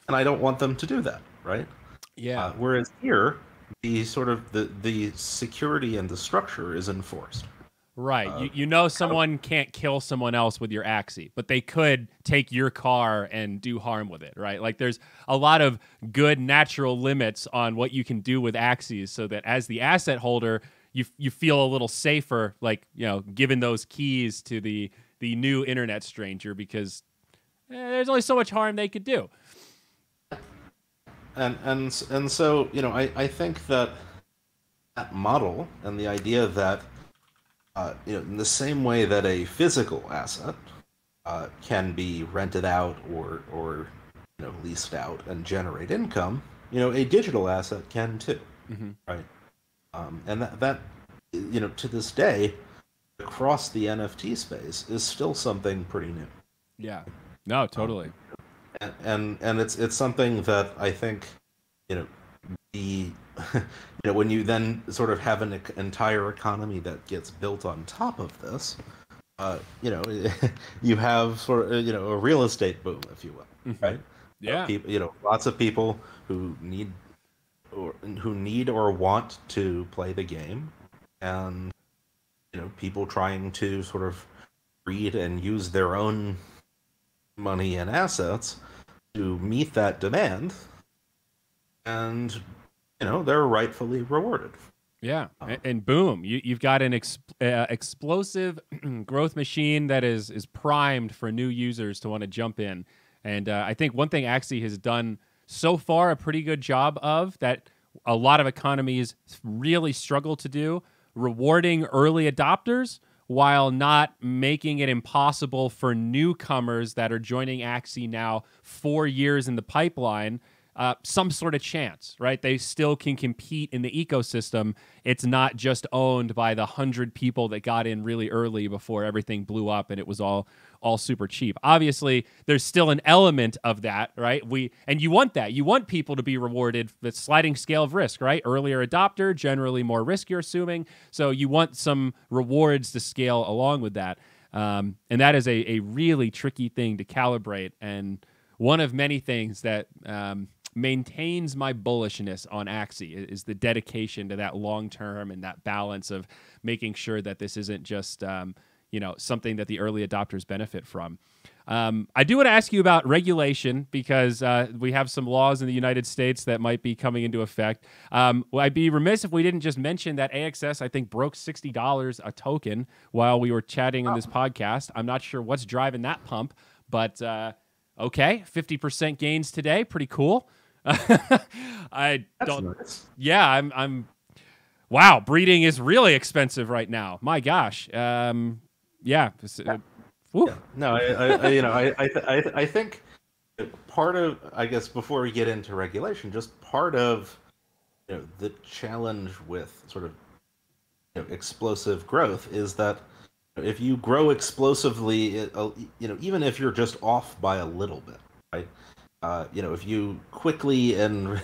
Speaker 1: And I don't want them to do that, right?
Speaker 2: Yeah.
Speaker 1: Whereas here, the sort of the security and the structure is enforced.
Speaker 2: Right. Someone can't kill someone else with your Axie, but they could take your car and do harm with it, right? Like there's a lot of good natural limits on what you can do with Axies so that as the asset holder, you feel a little safer, like, giving those keys to the new internet stranger because there's only so much harm they could do.
Speaker 1: And so, I think that model and the idea that in the same way that a physical asset can be rented out or leased out and generate income, a digital asset can too, right? And that to this day, across the NFT space, is still something pretty new.
Speaker 2: Yeah. No, totally.
Speaker 1: And it's something that I think the when you then sort of have an entire economy that gets built on top of this, you know, you have sort of, a real estate boom, if you will,
Speaker 2: Hmm.
Speaker 1: right?
Speaker 2: Yeah.
Speaker 1: People, lots of people who need or want to play the game, and people trying to sort of breed and use their own money and assets to meet that demand, and they're rightfully rewarded.
Speaker 2: Yeah, and boom, you've got an explosive growth machine that is primed for new users to want to jump in. And I think one thing Axie has done so far a pretty good job of that a lot of economies really struggle to do, rewarding early adopters while not making it impossible for newcomers that are joining Axie now 4 years in the pipeline some sort of chance, right? They still can compete in the ecosystem. It's not just owned by the 100 people that got in really early before everything blew up and it was all super cheap. Obviously, there's still an element of that, right? And you want that. You want people to be rewarded with sliding scale of risk, right? Earlier adopter, generally more risk you're assuming. So you want some rewards to scale along with that. And that is a really tricky thing to calibrate, and one of many things that maintains my bullishness on Axie is the dedication to that long term and that balance of making sure that this isn't just something that the early adopters benefit from. I do want to ask you about regulation because we have some laws in the United States that might be coming into effect. I'd be remiss if we didn't just mention that AXS, I think, broke $60 a token while we were chatting in this podcast. I'm not sure what's driving that pump, but okay, 50% gains today. Pretty cool. I don't.
Speaker 1: Nice.
Speaker 2: Yeah, I'm. Wow, breeding is really expensive right now. My gosh. Yeah.
Speaker 1: Yeah. No, I think part of, I guess, before we get into regulation, just part of the challenge with sort of explosive growth is that if you grow explosively, even if you're just off by a little bit, right? If you quickly and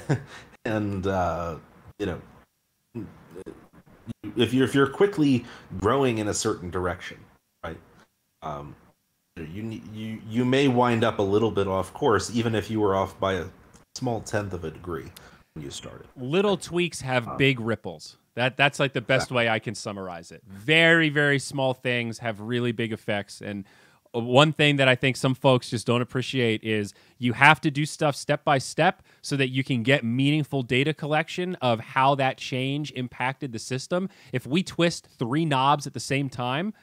Speaker 1: and if you're quickly growing in a certain direction, right? You may wind up a little bit off course, even if you were off by a small tenth of a degree when you started.
Speaker 2: Little tweaks have big ripples. That's like the best way I can summarize it. Very, very small things have really big effects. And one thing that I think some folks just don't appreciate is you have to do stuff step by step so that you can get meaningful data collection of how that change impacted the system. If we twist 3 knobs at the same time,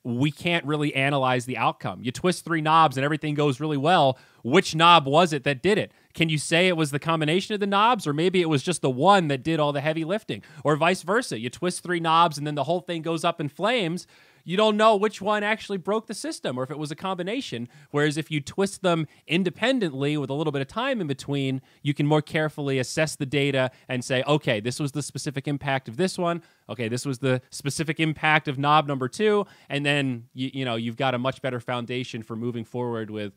Speaker 2: we can't really analyze the outcome. You twist 3 knobs and everything goes really well. Which knob was it that did it? Can you say it was the combination of the knobs, or maybe it was just the one that did all the heavy lifting, or vice versa? You twist 3 knobs and then the whole thing goes up in flames. You don't know which one actually broke the system or if it was a combination. Whereas if you twist them independently with a little bit of time in between, you can more carefully assess the data and say, okay, this was the specific impact of this one. Okay, this was the specific impact of knob number 2. And then, you've got a much better foundation for moving forward with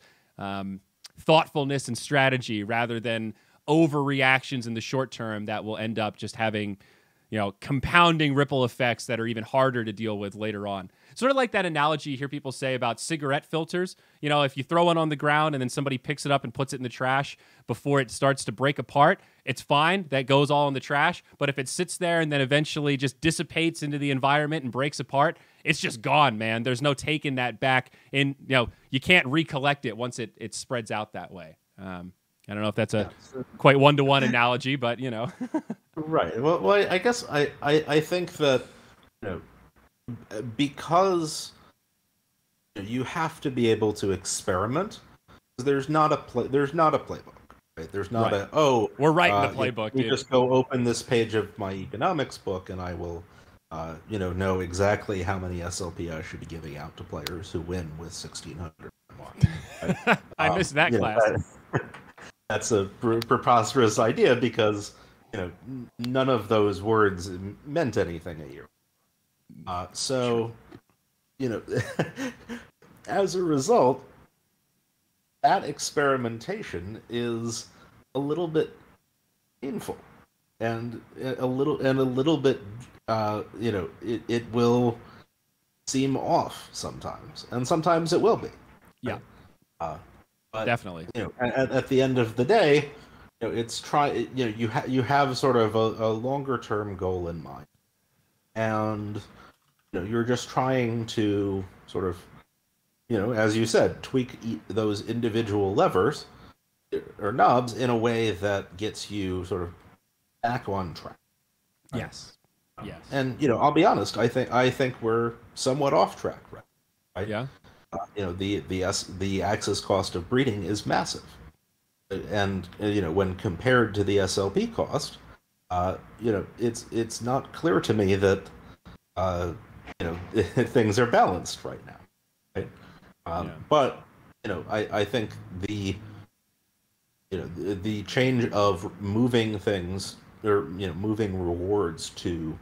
Speaker 2: thoughtfulness and strategy rather than overreactions in the short term that will end up just having compounding ripple effects that are even harder to deal with later on. Sort of like that analogy you hear people say about cigarette filters. If you throw one on the ground and then somebody picks it up and puts it in the trash before it starts to break apart, it's fine. That goes all in the trash. But if it sits there and then eventually just dissipates into the environment and breaks apart, it's just gone, man. There's no taking that back in. You can't recollect it once it spreads out that way. I don't know if that's a quite one-to-one analogy, but
Speaker 1: Right. Well, I guess I think that because you have to be able to experiment. There's not a playbook. Right? There's not
Speaker 2: we're writing the playbook.
Speaker 1: You just go open this page of my economics book, and I will know exactly how many SLP I should be giving out to players who win with 1,600 or more.
Speaker 2: I missed that class.
Speaker 1: That's a preposterous idea because none of those words meant anything a year. So as a result, that experimentation is a little bit painful, and a little bit, it will seem off sometimes, and sometimes it will be.
Speaker 2: Yeah,
Speaker 1: Right? Uh, but
Speaker 2: definitely.
Speaker 1: at the end of the day, it's try. You have sort of a longer term goal in mind, and you're just trying to sort of, as you said, tweak those individual levers or knobs in a way that gets you sort of back on track. Right?
Speaker 2: Yes. Yes.
Speaker 1: And I'll be honest. I think we're somewhat off track, right?
Speaker 2: Yeah.
Speaker 1: The axis cost of breeding is massive, and when compared to the SLP cost, it's not clear to me that uh, things are balanced right now, right?
Speaker 2: Yeah.
Speaker 1: But I think the change of moving things, or moving rewards to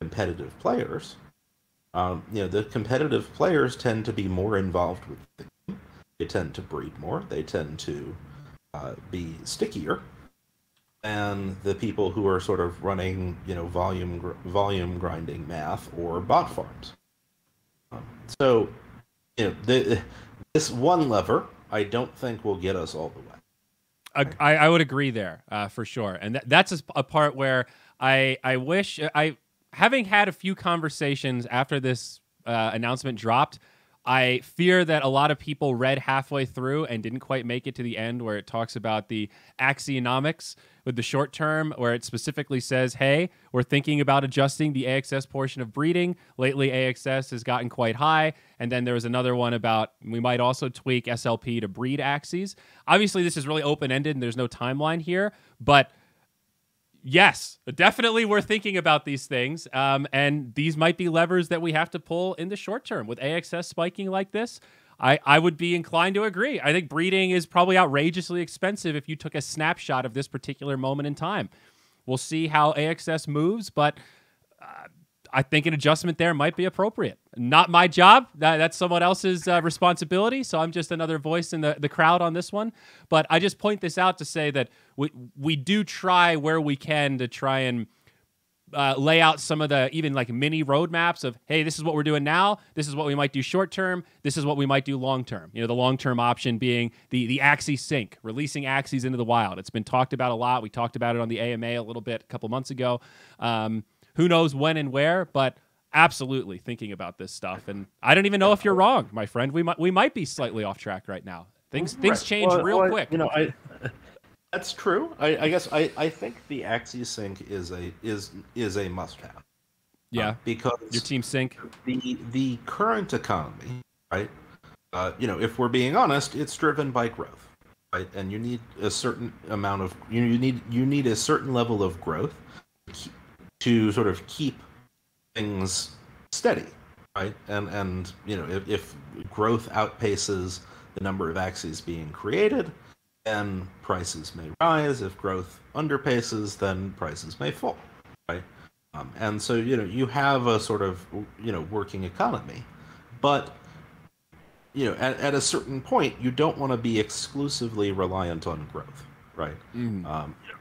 Speaker 1: competitive players. The competitive players tend to be more involved with the game. They tend to breed more. They tend to be stickier than the people who are sort of running, volume grinding math or bot farms. So, this one lever, I don't think will get us all the way.
Speaker 2: I would agree there for sure, and that's a part where I wish having had a few conversations after this announcement dropped. I fear that a lot of people read halfway through and didn't quite make it to the end where it talks about the axionomics with the short term, where it specifically says, hey, we're thinking about adjusting the AXS portion of breeding. Lately, AXS has gotten quite high. And then there was another one about we might also tweak SLP to breed axes. Obviously, this is really open-ended and there's no timeline here, but yes, definitely we're thinking about these things. And these might be levers that we have to pull in the short term. With AXS spiking like this, I would be inclined to agree. I think breeding is probably outrageously expensive if you took a snapshot of this particular moment in time. We'll see how AXS moves, but I think an adjustment there might be appropriate. Not my job. That's someone else's responsibility. So I'm just another voice in the crowd on this one. But I just point this out to say that we do try where we can to try and lay out some of the even like mini roadmaps of, hey, this is what we're doing now. This is what we might do short term. This is what we might do long term. The long term option being the Axie sync, releasing Axies into the wild. It's been talked about a lot. We talked about it on the AMA a little bit a couple months ago. Who knows when and where, but absolutely thinking about this stuff. And I don't even know if you're wrong, my friend. We might be slightly off track right now. Things change real quick.
Speaker 1: That's true. I guess I think the Axie sync is a must-have.
Speaker 2: Yeah,
Speaker 1: because
Speaker 2: your team sync.
Speaker 1: The current economy, right? If we're being honest, it's driven by growth, right? And you need a certain amount of you need a certain level of growth to sort of keep things steady, right? And if growth outpaces the number of Axies being created, then prices may rise. If growth underpaces, then prices may fall, right? And so you have a sort of working economy, but at a certain point you don't want to be exclusively reliant on growth, right?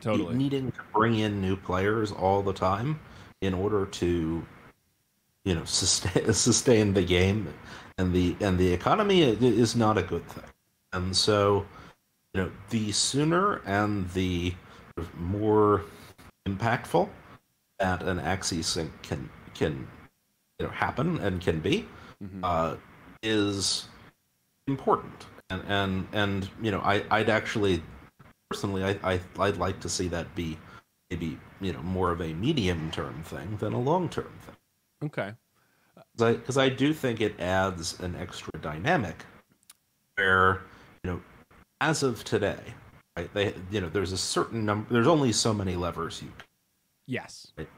Speaker 2: Totally.
Speaker 1: Needing to bring in new players all the time in order to sustain the game and the economy is not a good thing. And so the sooner and the more impactful that an Axie sync can happen and can be is important. And I'd actually personally I'd like to see that be maybe more of a medium term thing than a long term thing.
Speaker 2: Okay.
Speaker 1: Because I do think it adds an extra dynamic where as of today, right? There's a certain number. There's only so many levers you can.
Speaker 2: Yes. Right?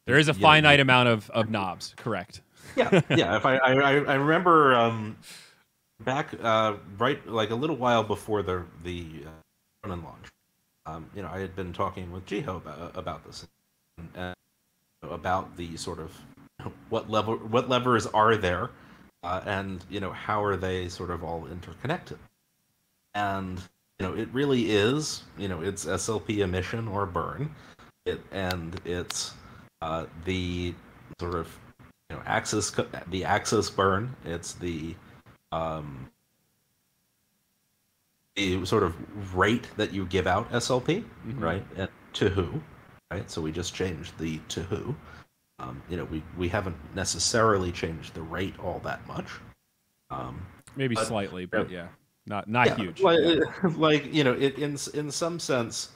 Speaker 2: There is a finite amount of knobs. Correct.
Speaker 1: Yeah. If I remember back right like a little while before the run and launch, I had been talking with Jiho about this and about the sort of what levers are there, and how are they sort of all interconnected. And it really is it's SLP emission or burn, and it's the sort of the axis burn. It's um, the sort of rate that you give out SLP, right? And to who, right? So we just changed the to who. We haven't necessarily changed the rate all that much.
Speaker 2: Maybe
Speaker 1: But
Speaker 2: slightly, but yeah, not
Speaker 1: yeah,
Speaker 2: huge.
Speaker 1: like,
Speaker 2: Yeah.
Speaker 1: in some sense,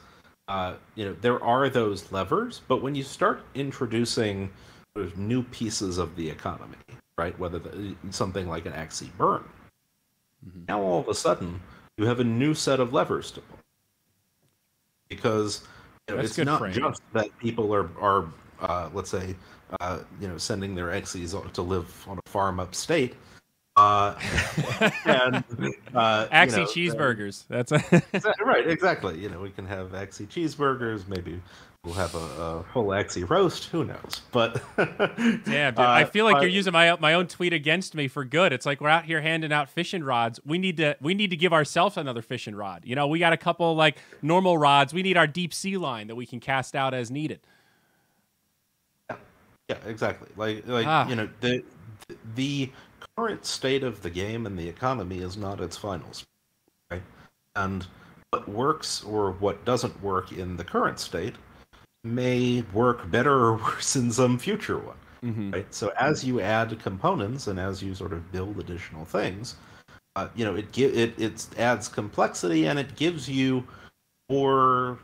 Speaker 1: there are those levers, but when you start introducing sort of new pieces of the economy, right? Whether something like an Axie burn, now all of a sudden you have a new set of levers to pull, because
Speaker 2: That's
Speaker 1: it's
Speaker 2: good
Speaker 1: not
Speaker 2: framing.
Speaker 1: just that people are let's say sending their Axies to live on a farm upstate. Uh, and
Speaker 2: Axie cheeseburgers. That's
Speaker 1: right, exactly. We can have Axie cheeseburgers. Maybe we'll have a whole Axie roast. Who knows? But
Speaker 2: damn, dude. I feel like you're using my own tweet against me for good. It's like we're out here handing out fishing rods. We need to give ourselves another fishing rod. We got a couple like normal rods. We need our deep sea line that we can cast out as needed.
Speaker 1: yeah, exactly. The current state of the game and the economy is not its finals, right? And what works or what doesn't work in the current state may work better or worse in some future one, right? So as you add components and as you sort of build additional things, it adds complexity and it gives you more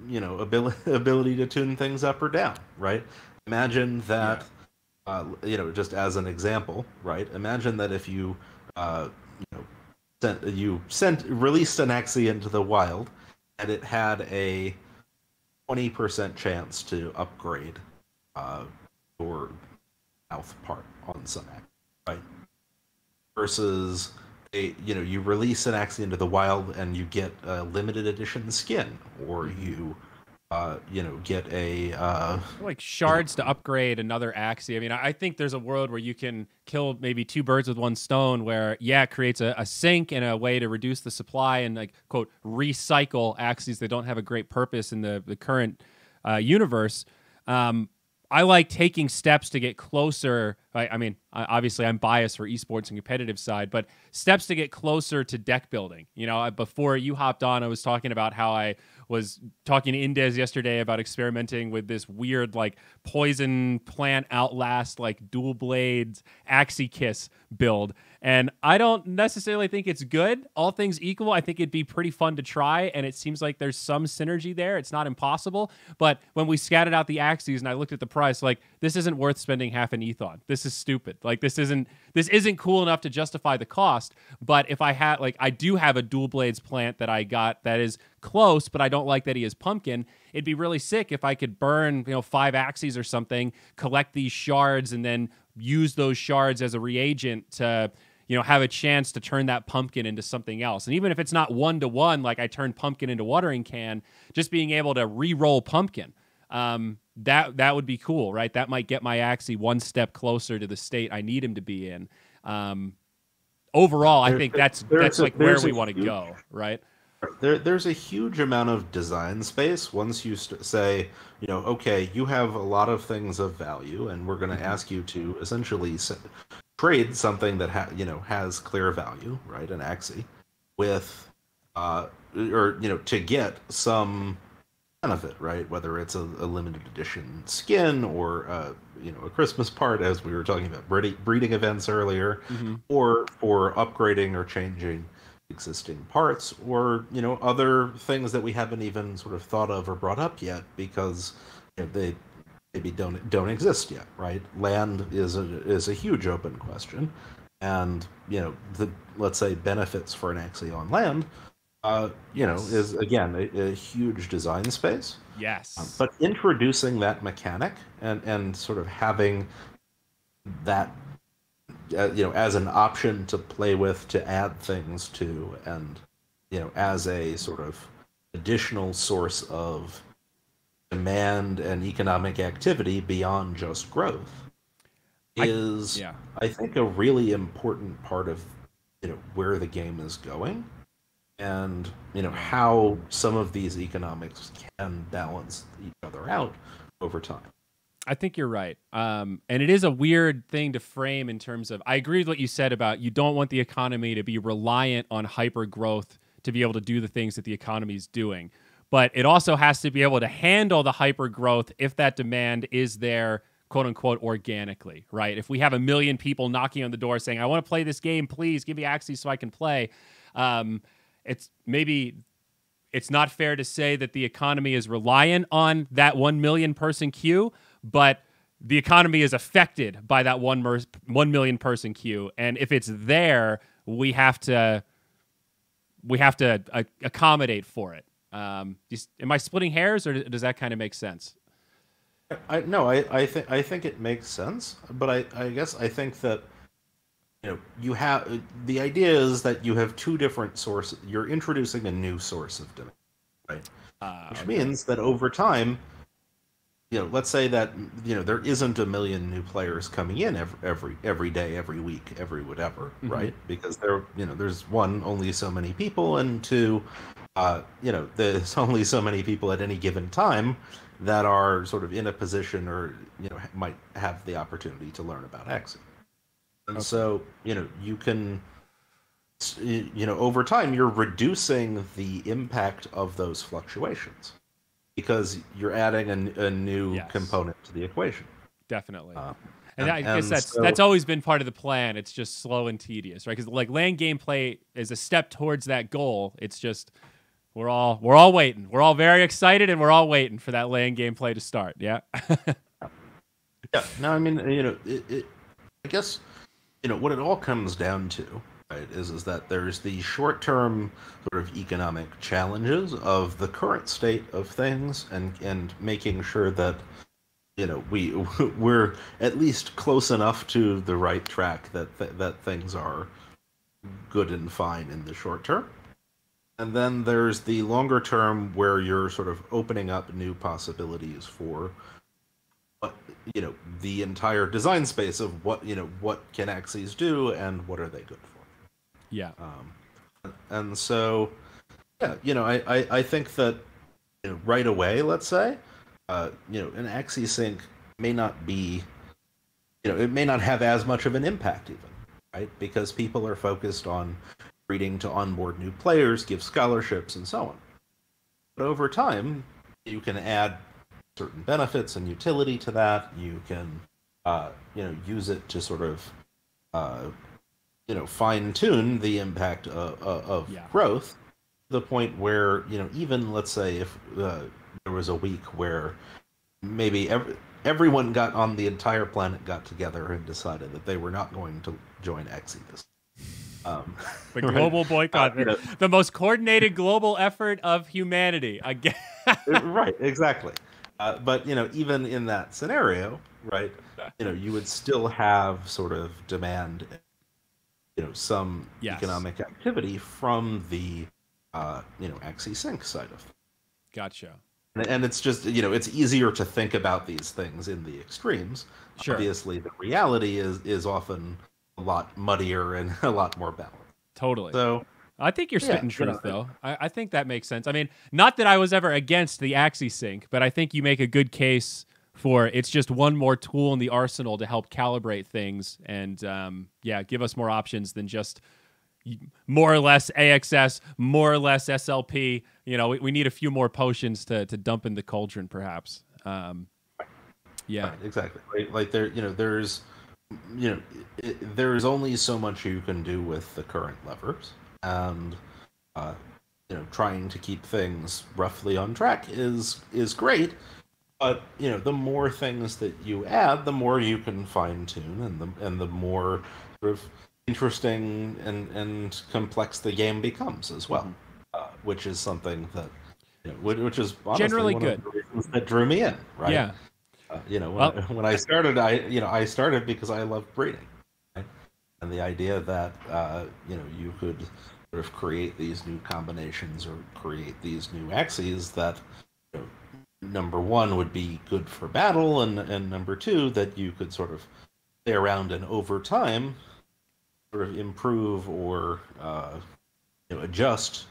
Speaker 1: ability to tune things up or down, right? Imagine that, just as an example, right? Imagine that if you you know released an Axie into the wild and it had a 20% chance to upgrade your mouth part on some Axie, right? Versus you release an Axie into the wild and you get a limited edition skin, or you get a
Speaker 2: like shards to upgrade another Axie. I mean, I think there's a world where you can kill maybe two birds with one stone, where it creates a sink and a way to reduce the supply and like quote recycle Axies that don't have a great purpose in the current universe. I like taking steps to get closer. I mean, obviously, I'm biased for esports and competitive side, but steps to get closer to deck building. Before you hopped on, I was talking about how I was talking to Indez yesterday about experimenting with this weird, like, poison plant outlast, like, dual blades Axie Kiss build. And I don't necessarily think it's good. All things equal, I think it'd be pretty fun to try, and it seems like there's some synergy there. It's not impossible, but when we scattered out the Axies and I looked at the price, like, this isn't worth spending half an ETH on. This is stupid. Like, this isn't cool enough to justify the cost. But if I had, like, I do have a dual blades plant that I got that is close, but I don't like that he is pumpkin. It'd be really sick if I could burn, 5 Axies or something, collect these shards, and then use those shards as a reagent to have a chance to turn that pumpkin into something else. And even if it's not 1-to-1, like I turned pumpkin into watering can, just being able to re-roll pumpkin, that would be cool, right? That might get my Axie one step closer to the state I need him to be in. Overall, I think that's like where we want to go, right?
Speaker 1: There's a huge amount of design space once you say, okay, you have a lot of things of value, and we're going to ask you to essentially trade something that has clear value, right, an Axie, with or to get some benefit, right, whether it's a limited edition skin or a Christmas part, as we were talking about breeding events earlier, or for upgrading or changing existing parts, or other things that we haven't even sort of thought of or brought up yet because they maybe don't exist yet, right? Land is a huge open question, and the, let's say, benefits for an Axie on land, is again a huge design space.
Speaker 2: Yes.
Speaker 1: But introducing that mechanic and sort of having that as an option to play with, to add things to, and as a sort of additional source of demand and economic activity beyond just growth is, I think, a really important part of where the game is going. and how some of these economics can balance each other out over time.
Speaker 2: I think you're right. And it is a weird thing to frame in terms of, I agree with what you said about you don't want the economy to be reliant on hyper growth to be able to do the things that the economy is doing. But it also has to be able to handle the hyper growth if that demand is there, quote unquote, organically, right? If we have 1 million people knocking on the door saying, I want to play this game, please give me Axie so I can play. It's not fair to say that the economy is reliant on that 1 million person queue, but the economy is affected by that 1 million person queue. And if it's there, we have to accommodate for it. Am I splitting hairs, or does that kind of make sense?
Speaker 1: I think it makes sense, but I guess I think that you have the idea is that you have two different sources. You're introducing a new source of demand, right? Which means that over time, let's say that there isn't 1 million new players coming in every day, every week, every whatever, right? Because there's one, only so many people, and two, there's only so many people at any given time that are sort of in a position or might have the opportunity to learn about Axie. And so you can over time you're reducing the impact of those fluctuations because you're adding a new component to the equation.
Speaker 2: Definitely. And I guess that's always been part of the plan. It's just slow and tedious, right? Because like land gameplay is a step towards that goal. It's just we're all waiting. We're all very excited, and we're all waiting for that land gameplay to start. Yeah.
Speaker 1: Yeah. No, I mean, I guess what it all comes down to, right, is that there's the short-term sort of economic challenges of the current state of things, and making sure that we're at least close enough to the right track that things are good and fine in the short term. And then there's the longer term where you're sort of opening up new possibilities for the entire design space of what can Axies do and what are they good for.
Speaker 2: Yeah.
Speaker 1: And so I think that right away, let's say an Axie sync may not be it may not have as much of an impact even, right? Because people are focused on breeding to onboard new players, give scholarships, and so on. But over time, you can add certain benefits and utility to that. You can, use it to sort of, fine tune the impact of growth to the point where, even let's say if there was a week where maybe everyone on the entire planet got together and decided that they were not going to join Axie this.
Speaker 2: The global boycott, the most coordinated global effort of humanity. Again.
Speaker 1: Right, exactly. But even in that scenario, right, you would still have sort of demand, some economic activity from the, Axie sync side of things.
Speaker 2: Gotcha.
Speaker 1: And it's just, it's easier to think about these things in the extremes. Sure. Obviously, the reality is often a lot muddier and a lot more balanced.
Speaker 2: Totally.
Speaker 1: So
Speaker 2: I think you're spitting truth, though. I think that makes sense. I mean, not that I was ever against the Axie sync, but I think you make a good case for it's just one more tool in the arsenal to help calibrate things and, give us more options than just more or less AXS, more or less SLP. We need a few more potions to dump in the cauldron, perhaps.
Speaker 1: Right, exactly. Like there's only so much you can do with the current levers, and trying to keep things roughly on track is great. But the more things that you add, the more you can fine tune, and the more sort of interesting and complex the game becomes as well, which is something that which is honestly
Speaker 2: generally
Speaker 1: one
Speaker 2: good.
Speaker 1: of the reasons that drew me in, right?
Speaker 2: Yeah.
Speaker 1: When I started, I started because I love breeding, right? And the idea that you could sort of create these new combinations or create these new Axies that number one would be good for battle, and number two that you could sort of stay around and over time sort of improve or adjust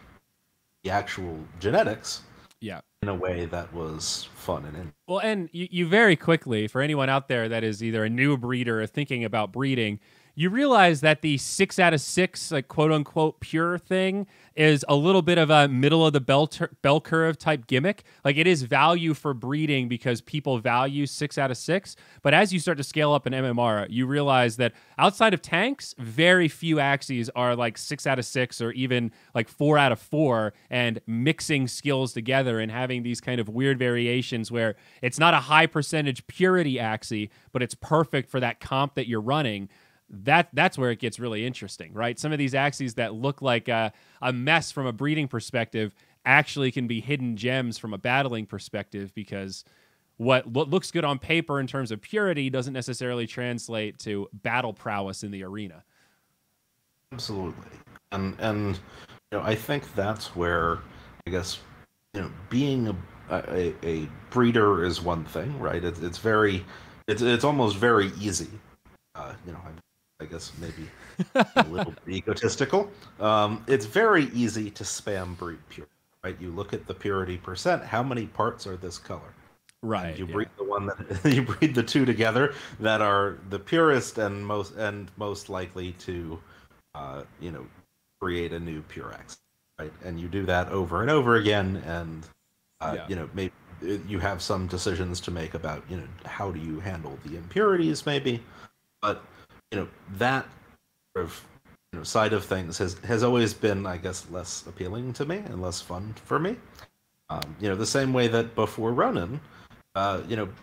Speaker 1: the actual genetics
Speaker 2: Yeah.
Speaker 1: in a way that was fun and
Speaker 2: Well, and you very quickly, for anyone out there that is either a new breeder or thinking about breeding, you realize that the 6 out of 6, like quote unquote pure thing, is a little bit of a middle of the bell curve type gimmick. Like it is value for breeding because people value 6 out of 6. But as you start to scale up an MMR, you realize that outside of tanks, very few Axies are like 6 out of 6 or even like 4 out of 4, and mixing skills together and having these kind of weird variations where it's not a high percentage purity Axie, but it's perfect for that comp that you're running. That's where it gets really interesting, right? Some of these Axies that look like a mess from a breeding perspective actually can be hidden gems from a battling perspective, because what looks good on paper in terms of purity doesn't necessarily translate to battle prowess in the arena.
Speaker 1: Absolutely. And I think that's where, I guess, being a breeder is one thing, right? It's almost very easy. I guess maybe a little egotistical. It's very easy to spam breed pure, right? You look at the purity percent. How many parts are this color?
Speaker 2: Right.
Speaker 1: And you breed the one that you breed the two together that are the purest and most likely to, create a new pure X, right? And you do that over and over again, and maybe you have some decisions to make about how do you handle the impurities, maybe, but that sort of side of things has always been, I guess, less appealing to me and less fun for me. The same way that before Ronin,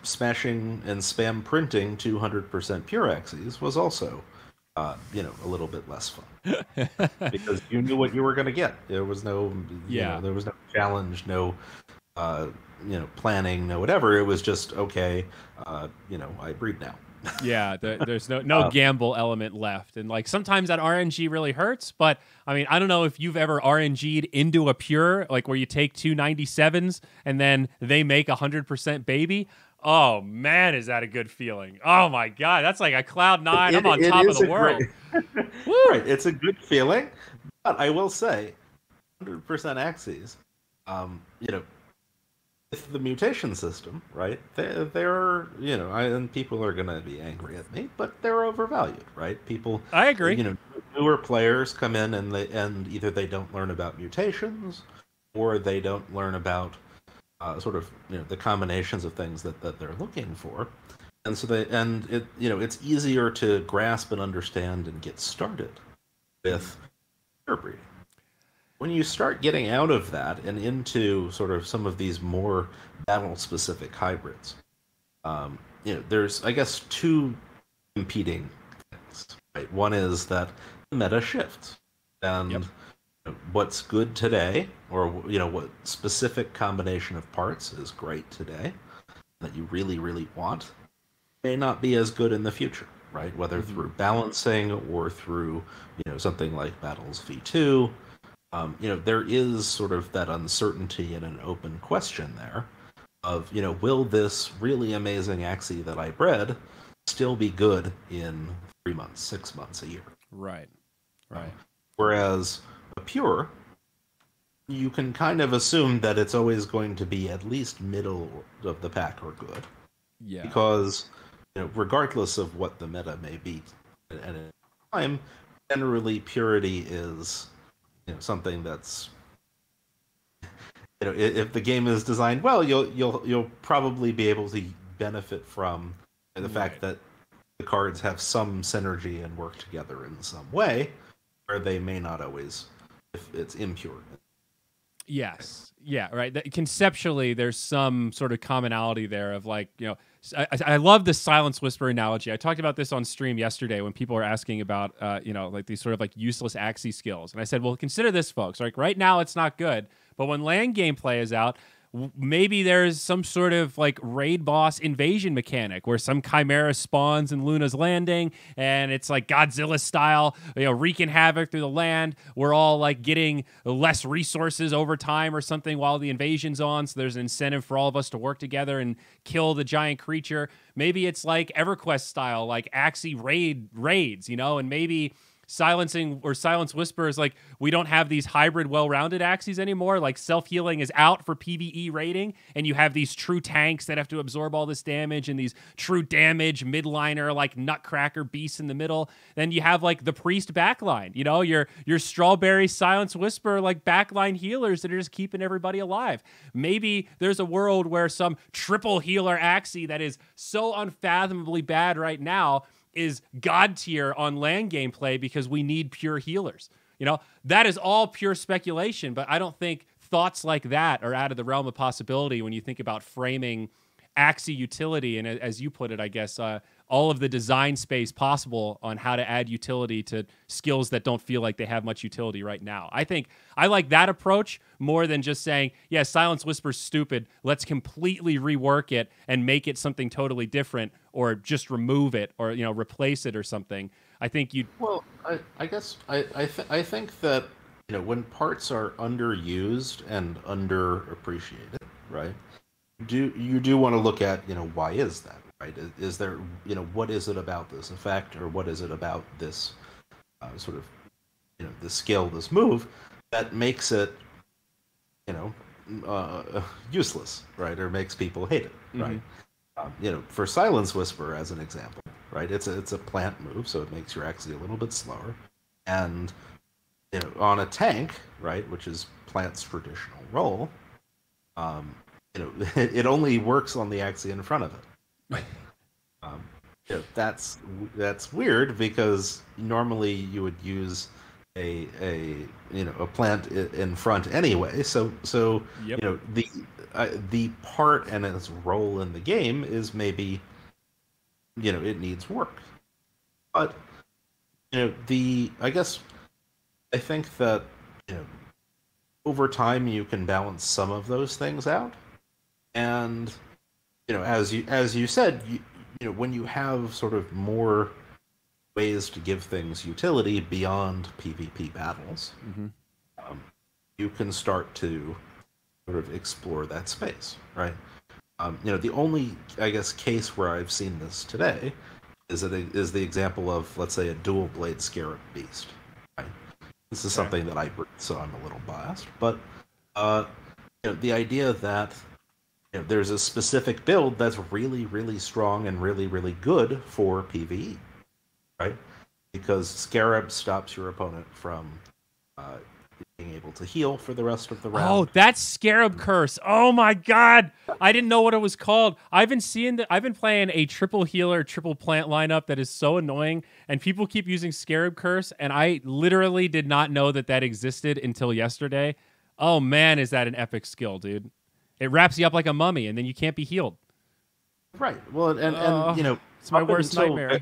Speaker 1: smashing and spam printing 200% pure Axies was also, a little bit less fun because you knew what you were going to get. There was no, there was no challenge, no, planning, no whatever. It was just okay. I breed now.
Speaker 2: Yeah, there's no gamble element left. And like sometimes that RNG really hurts, but I mean, I don't know if you've ever RNG'd into a pure, like where you take two 97s and then they make 100% baby. Oh man, is that a good feeling? Oh my god, that's like a cloud nine. I'm on top of the world.
Speaker 1: Right, it's a good feeling, but I will say, 100% Axes, with the mutation system, right? They're and people are gonna be angry at me, but they're overvalued, right? People,
Speaker 2: I agree.
Speaker 1: Newer players come in and either they don't learn about mutations, or they don't learn about sort of the combinations of things that they're looking for, and so it's easier to grasp and understand and get started with pure breeding. When you start getting out of that and into sort of some of these more battle-specific hybrids, there's, I guess, two competing things. Right? One is that the meta shifts, and what's good today, or what specific combination of parts is great today that you really, really want, may not be as good in the future. Right? Whether through balancing or through something like Battles V2. There is sort of that uncertainty and an open question there of, will this really amazing Axie that I bred still be good in 3 months, 6 months, a year?
Speaker 2: Right.
Speaker 1: Whereas a pure, you can kind of assume that it's always going to be at least middle of the pack or good.
Speaker 2: Yeah.
Speaker 1: Because, regardless of what the meta may be at a time, generally purity is something that's if the game is designed well, you'll probably be able to benefit from the fact that the cards have some synergy and work together in some way, where they may not always if it's impure.
Speaker 2: Yes. Yeah, right. Conceptually, there's some sort of commonality there of like, I love the silence whisper analogy. I talked about this on stream yesterday when people were asking about, like these sort of like useless Axie skills. And I said, well, consider this, folks. Like right now, it's not good. But when land gameplay is out, maybe there's some sort of like raid boss invasion mechanic where some chimera spawns in Luna's Landing and it's like Godzilla style, wreaking havoc through the land. We're all like getting less resources over time or something while the invasion's on. So there's an incentive for all of us to work together and kill the giant creature. Maybe it's like EverQuest style, like Axie raids, and maybe silencing or silence whisper is like, we don't have these hybrid well-rounded Axies anymore. Like self-healing is out for PvE rating, and you have these true tanks that have to absorb all this damage and these true damage midliner like nutcracker beasts in the middle. Then you have like the priest backline, you know, your strawberry silence whisper like backline healers that are just keeping everybody alive. Maybe there's a world where some triple healer Axie that is so unfathomably bad right now is god tier on land gameplay because we need pure healers. You know, that is all pure speculation, but I don't think thoughts like that are out of the realm of possibility when you think about framing Axie utility and, as you put it, I guess, all of the design space possible on how to add utility to skills that don't feel like they have much utility right now. I think I like that approach more than just saying, yeah, Silence Whisper's stupid, let's completely rework it and make it something totally different, or just remove it, or, you know, replace it or something. I think you.
Speaker 1: Well, I guess I think that, you know, when parts are underused and underappreciated, right? You do want to look at, you know, why is that, right? Is there, you know, what is it about this effect, or what is it about this sort of, you know, this skill, this move that makes it, you know, useless, right? Or makes people hate it, right? You know, for Silence Whisper as an example, right? It's a plant move, so it makes your Axie a little bit slower, and, you know, on a tank, right, which is plant's traditional role, you know, it only works on the Axie in front of it. Right? You know, that's weird, because normally you would use a you know, a plant in front anyway. So
Speaker 2: Yep.
Speaker 1: You know, the part and its role in the game is maybe, you know, it needs work. But, you know, I think that, you know, over time you can balance some of those things out. And, you know, as you said, you know, when you have sort of more ways to give things utility beyond PvP battles, you can start to sort of explore that space, right? You know, the only, I guess, case where I've seen this today is the example of, let's say, a dual blade Scarab Beast. Right? This is something that I read, so I'm a little biased, but you know, the idea that, you know, there's a specific build that's really, really strong and really, really good for PvE, right? Because Scarab stops your opponent from being able to heal for the rest of the round.
Speaker 2: Oh, that's Scarab Curse. Oh my God, I didn't know what it was called. I've been playing a triple healer, triple plant lineup that is so annoying, and people keep using Scarab Curse, and I literally did not know that existed until yesterday. Oh man, is that an epic skill, dude? It wraps you up like a mummy, and then you can't be healed.
Speaker 1: Right. Well, and you know,
Speaker 2: it's my worst nightmare.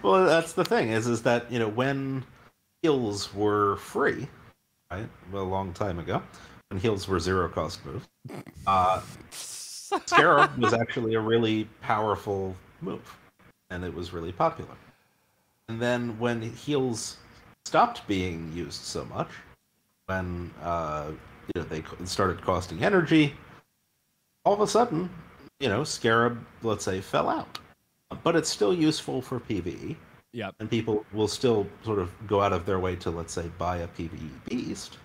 Speaker 1: Well, that's the thing is that, you know, when heals were free, right? Well, a long time ago, when heals were zero cost moves, Scarab was actually a really powerful move, and it was really popular. And then when heals stopped being used so much, when you know, they started costing energy, all of a sudden, you know, Scarab, let's say, fell out. But it's still useful for PvE.
Speaker 2: Yep.
Speaker 1: And people will still sort of go out of their way to, let's say, buy a PvE beast,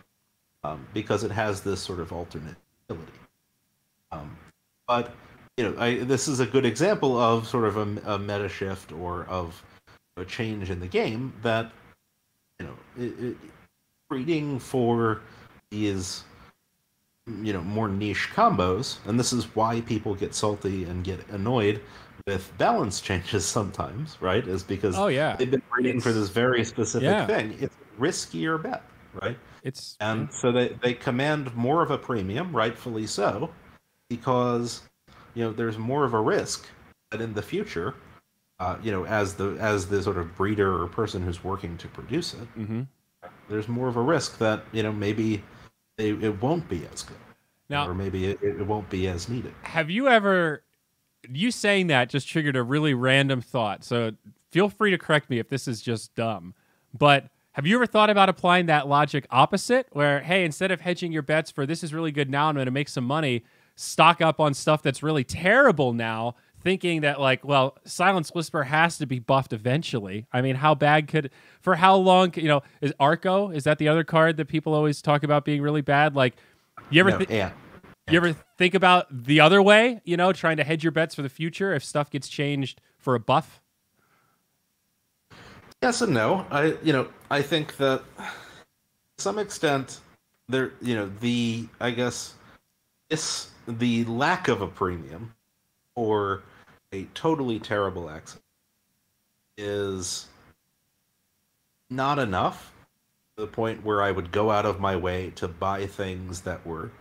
Speaker 1: because it has this sort of alternate ability. But, you know, this is a good example of sort of a meta shift, or of a change in the game that, you know, breeding for these, you know, more niche combos, and this is why people get salty and get annoyed with balance changes sometimes, right? Is because they've been breeding for this very specific thing. It's a riskier bet, right? So they command more of a premium, rightfully so, because, you know, there's more of a risk that in the future, you know, as the sort of breeder or person who's working to produce it, there's more of a risk that, you know, maybe it won't be as good. Now, or maybe it won't be as needed.
Speaker 2: Have you ever... You saying that just triggered a really random thought, so feel free to correct me if this is just dumb. But have you ever thought about applying that logic opposite, where, hey, instead of hedging your bets for this is really good now, I'm going to make some money, stock up on stuff that's really terrible now, thinking that like, well, Silence Whisper has to be buffed eventually. I mean, how bad for how long, is Arco, is that the other card that people always talk about being really bad? Like, you ever you ever think about the other way, trying to hedge your bets for the future if stuff gets changed for a buff?
Speaker 1: Yes and no. I think that to some extent there, the lack of a premium or a totally terrible accent is not enough to the point where I would go out of my way to buy things that were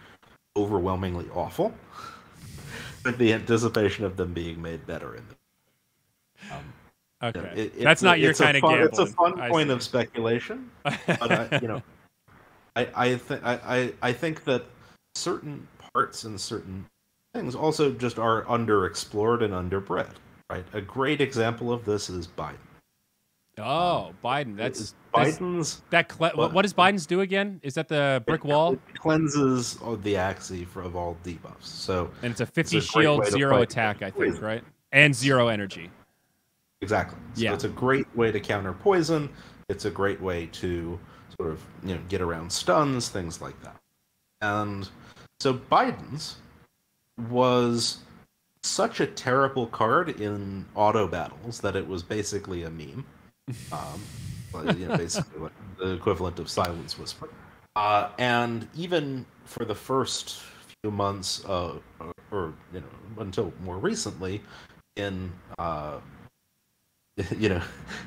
Speaker 1: overwhelmingly awful with the anticipation of them being made better in them.
Speaker 2: Okay, that's not your kind of gambling.
Speaker 1: It's a fun point of speculation, but I think that certain parts and certain things also just are underexplored and underbred. Right, a great example of this is Biden.
Speaker 2: Oh, Biden. That's
Speaker 1: Biden's.
Speaker 2: What does Biden's do again? Is that the brick wall?
Speaker 1: It cleanses the Axie of all debuffs.
Speaker 2: And it's a 50 shield, 0 attack, I think, right? And 0 energy.
Speaker 1: Exactly. So
Speaker 2: yeah.
Speaker 1: It's a great way to counter poison. It's a great way to sort of get around stuns, things like that. And so Biden's was such a terrible card in auto battles that it was basically a meme. Basically like the equivalent of Silence Whisper. And even for the first few months, or until more recently, in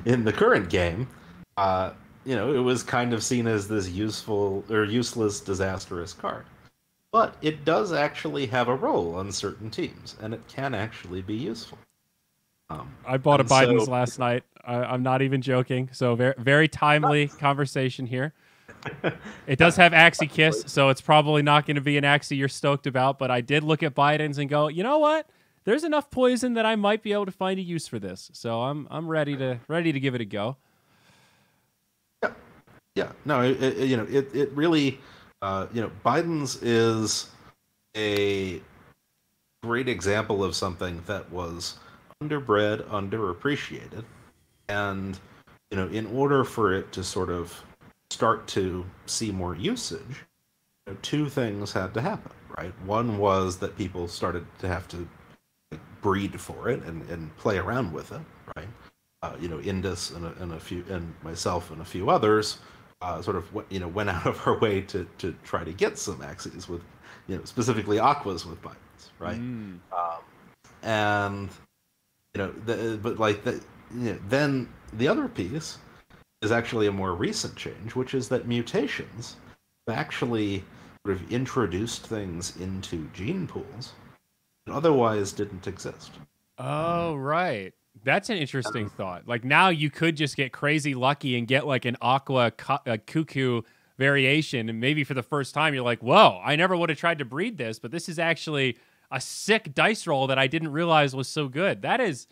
Speaker 1: in the current game, it was kind of seen as this useful or useless, disastrous card. But it does actually have a role on certain teams, and it can actually be useful.
Speaker 2: I bought a Biden's last night. I'm not even joking. So very, very timely conversation here. It does have Axie Kiss, so it's probably not going to be an Axie you're stoked about. But I did look at Biden's and go, you know what? There's enough poison that I might be able to find a use for this. So I'm ready to give it a go.
Speaker 1: Yeah. No, it really, Biden's is a great example of something that was underbred, underappreciated, and in order for it to sort of start to see more usage, two things had to happen, right? One was that people started to have to breed for it and play around with it, right? Indus and myself and a few others sort of went out of our way to try to get some Axies with specifically Aquas with Bidens, right? And then the other piece is actually a more recent change, which is that mutations have actually sort of introduced things into gene pools that otherwise didn't exist.
Speaker 2: Oh, right. That's an interesting thought. Like now you could just get crazy lucky and get like an Aqua Cuckoo variation, and maybe for the first time you're like, whoa, I never would have tried to breed this, but this is actually a sick dice roll that I didn't realize was so good. That is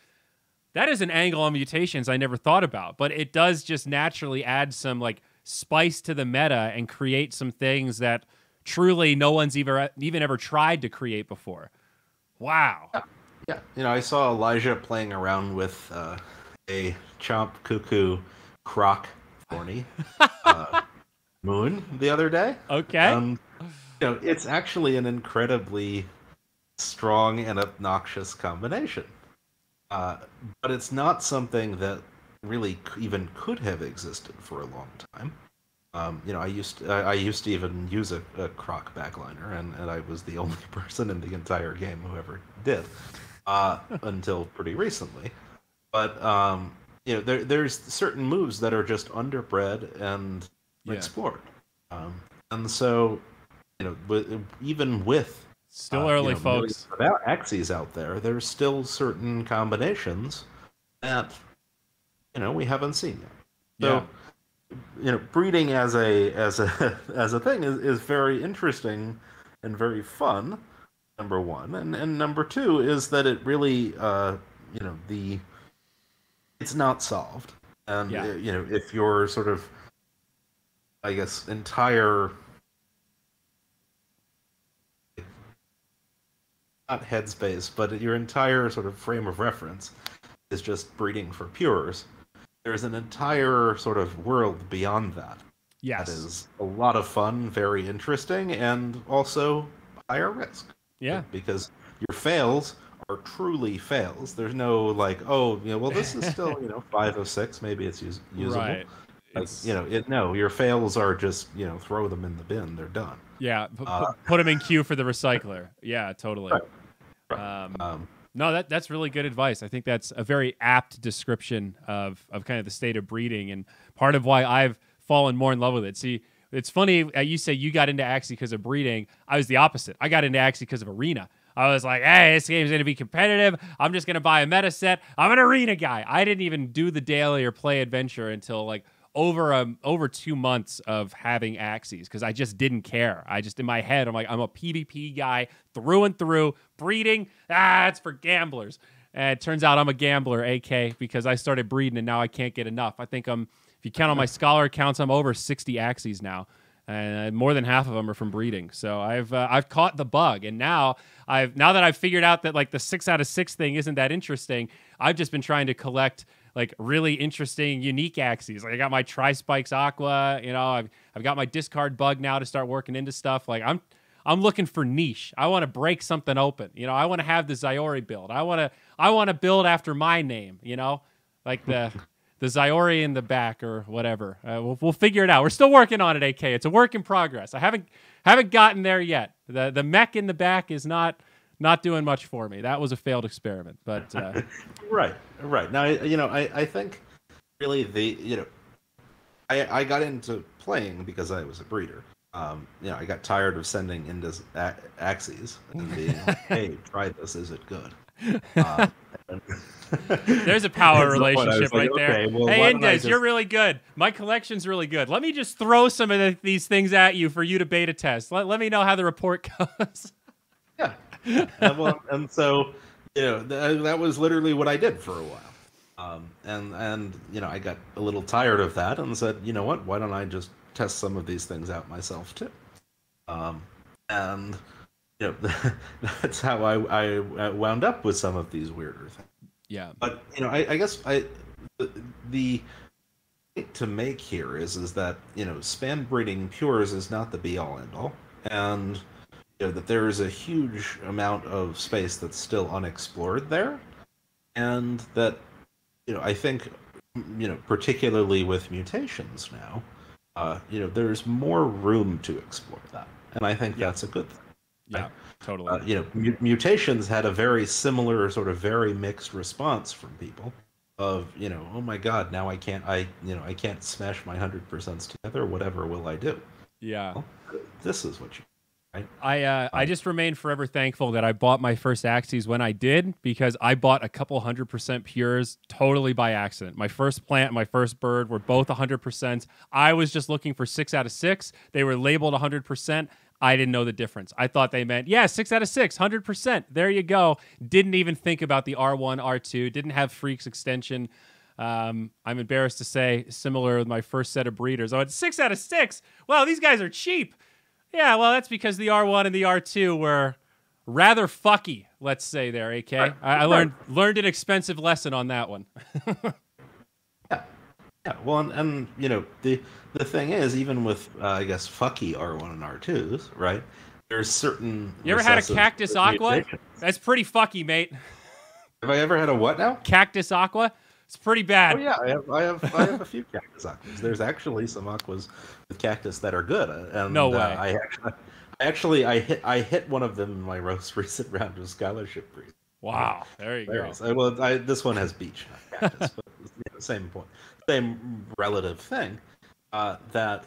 Speaker 2: an angle on mutations I never thought about, but it does just naturally add some like spice to the meta and create some things that truly no one's even ever tried to create before. Wow.
Speaker 1: Yeah. I saw Elijah playing around with a Chomp Cuckoo Croc Thorny Moon the other day.
Speaker 2: Okay.
Speaker 1: It's actually an incredibly strong and obnoxious combination. But it's not something that really even could have existed for a long time. I used to even use a Croc backliner, and I was the only person in the entire game who ever did until pretty recently. But there's certain moves that are just underbred and explored, and so even with
Speaker 2: still early, folks.
Speaker 1: Without Axies out there, there's still certain combinations that we haven't seen yet. So, breeding as a thing is very interesting and very fun. Number one, and number two is that it really, it's not solved, and if your sort of, I guess, entire not headspace, but your entire sort of frame of reference is just breeding for pures, there's an entire sort of world beyond that.
Speaker 2: Yes.
Speaker 1: That is a lot of fun, very interesting, and also higher risk.
Speaker 2: Yeah.
Speaker 1: Because your fails are truly fails. There's no like, oh, well, this is still, 5 of 6. Maybe it's usable.
Speaker 2: Right.
Speaker 1: Like, no, your fails are just, throw them in the bin. They're done.
Speaker 2: Yeah. Put them in queue for the recycler. Yeah, totally.
Speaker 1: Right.
Speaker 2: No, that's really good advice. I think that's a very apt description of kind of the state of breeding, and part of why I've fallen more in love with it. See, it's funny, you say you got into Axie because of breeding. I was the opposite. I got into Axie because of Arena. I was like, hey, this game's going to be competitive. I'm just going to buy a meta set. I'm an Arena guy. I didn't even do the daily or play adventure until like over 2 months of having Axies, because I just didn't care. I just, in my head, I'm like, I'm a PvP guy through and through. Breeding, it's for gamblers. And it turns out I'm a gambler, AK, because I started breeding and now I can't get enough. I think if you count on my scholar accounts, I'm over 60 Axies now. And more than half of them are from breeding. So I've caught the bug, and now that I've figured out that like the 6 out of 6 thing isn't that interesting, I've just been trying to collect like really interesting, unique Axies. Like I got my Tri-Spikes Aqua, I've got my discard bug now to start working into stuff. Like I'm looking for niche. I want to break something open. I want to have the Zyori build. I want to build after my name. Like the Zyori in the back or whatever. We'll figure it out. We're still working on it, AK. It's a work in progress. I haven't gotten there yet. The mech in the back is not doing much for me. That was a failed experiment. But
Speaker 1: right. Now, I think really I got into playing because I was a breeder. I got tired of sending into Axies and being like, hey, try this. Is it good?
Speaker 2: There's a power relationship right
Speaker 1: okay,
Speaker 2: there.
Speaker 1: Well,
Speaker 2: hey, Indes, you're really good. My collection's really good. Let me just throw some of these things at you for you to beta test. Let me know how the report goes.
Speaker 1: Yeah. And so, that was literally what I did for a while. And I got a little tired of that and said, you know what? Why don't I just test some of these things out myself too? And that's how I wound up with some of these weirder things.
Speaker 2: Yeah.
Speaker 1: But I guess the point to make here is that span breeding pures is not the be all end all, and that there is a huge amount of space that's still unexplored there, and that I think particularly with mutations now, there's more room to explore that, and I think that's a good thing.
Speaker 2: Yeah, totally.
Speaker 1: Mutations had a very similar sort of very mixed response from people of, oh my God, now I can't smash my 100% together. Whatever will I do?
Speaker 2: Yeah.
Speaker 1: Well, this is what you, right?
Speaker 2: I just remain forever thankful that I bought my first Axies when I did, because I bought a couple 100% pures totally by accident. My first plant, my first bird were both 100%. I was just looking for 6 out of 6. They were labeled 100%. I didn't know the difference. I thought they meant, 6 out of 6, 100%. There you go. Didn't even think about the R1, R2. Didn't have Freaks extension. I'm embarrassed to say, similar with my first set of breeders. I went 6 out of 6. Wow, these guys are cheap. Yeah, well, that's because the R1 and the R2 were rather fucky, let's say there, AK. Right. I learned an expensive lesson on that one.
Speaker 1: Yeah, well, and the thing is, even with I guess fucky R1 and R2s, right? There's certain.
Speaker 2: You ever had a Cactus Aqua? Mutations. That's pretty fucky, mate.
Speaker 1: Have I ever had a what now?
Speaker 2: Cactus Aqua. It's pretty bad.
Speaker 1: Oh yeah, I have a few Cactus Aquas. There's actually some Aquas with Cactus that are good. And,
Speaker 2: no way.
Speaker 1: I hit one of them in my most recent round of scholarship breed.
Speaker 2: Wow, there you go.
Speaker 1: Well, this one has beach, not Cactus, but same point. Same relative thing, that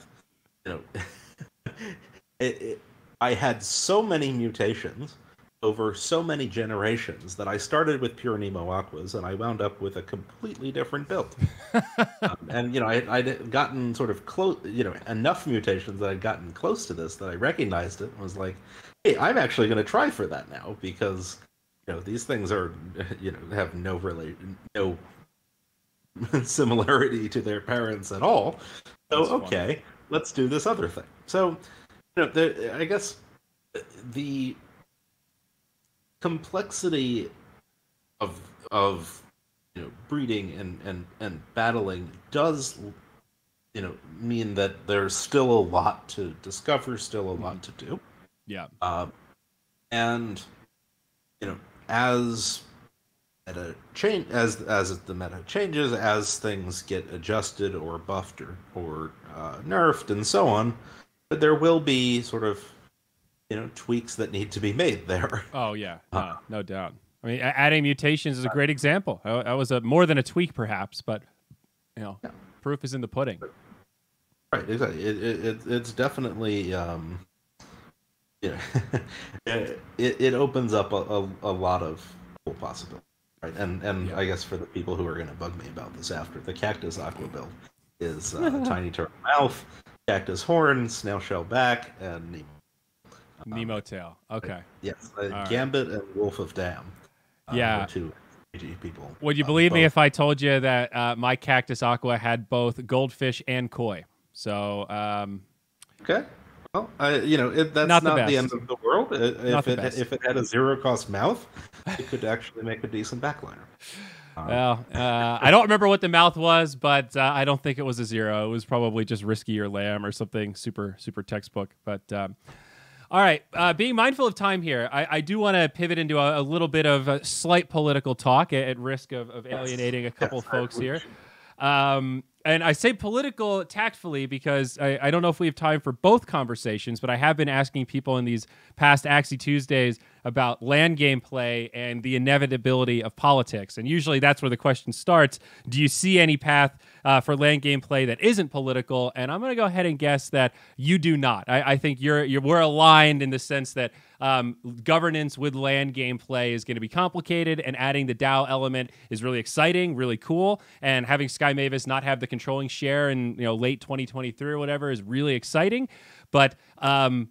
Speaker 1: I had so many mutations over so many generations that I started with pure Nemo Aquas and I wound up with a completely different build. And I'd gotten sort of close, enough mutations that I'd gotten close to this that I recognized it and was like, hey, I'm actually going to try for that now, because these things are have no similarity to their parents at all. So okay, let's do this other thing. So I guess the complexity of breeding and battling does mean that there's still a lot to discover, still a lot to do.
Speaker 2: Yeah.
Speaker 1: And as meta change, as the meta changes, as things get adjusted or buffed or nerfed and so on, but there will be sort of tweaks that need to be made there.
Speaker 2: Oh yeah, no doubt. I mean, adding mutations is a great example. That was more than a tweak, perhaps, but proof is in the pudding.
Speaker 1: Right, exactly. It's definitely it opens up a lot of cool possibilities. Right, and I guess for the people who are going to bug me about this after, the Cactus Aqua build is Tiny Turtle Mouth, Cactus Horn, Snail Shell Back, and Nemo.
Speaker 2: Nemo Tail. Okay.
Speaker 1: Yes, Gambit and Wolf of Dam.
Speaker 2: Yeah.
Speaker 1: Two people.
Speaker 2: Would you believe me if I told you that my Cactus Aqua had both goldfish and koi? So.
Speaker 1: Okay. Well, that's not the end of the world. If it had a zero-cost mouth, it could actually make a decent backliner.
Speaker 2: Well, I don't remember what the mouth was, but I don't think it was a zero. It was probably just Risky or Lamb or something super, super textbook. But all right, being mindful of time here, I do want to pivot into a little bit of a slight political talk at risk of alienating a couple folks here. And I say political tactfully because I don't know if we have time for both conversations, but I have been asking people in these past Axie Tuesdays about land gameplay and the inevitability of politics. And usually that's where the question starts. Do you see any path for land gameplay that isn't political? And I'm going to go ahead and guess that you do not. I think we're aligned in the sense that governance with land gameplay is going to be complicated, and adding the DAO element is really exciting, really cool. And having Sky Mavis not have the controlling share in late 2023 or whatever is really exciting. But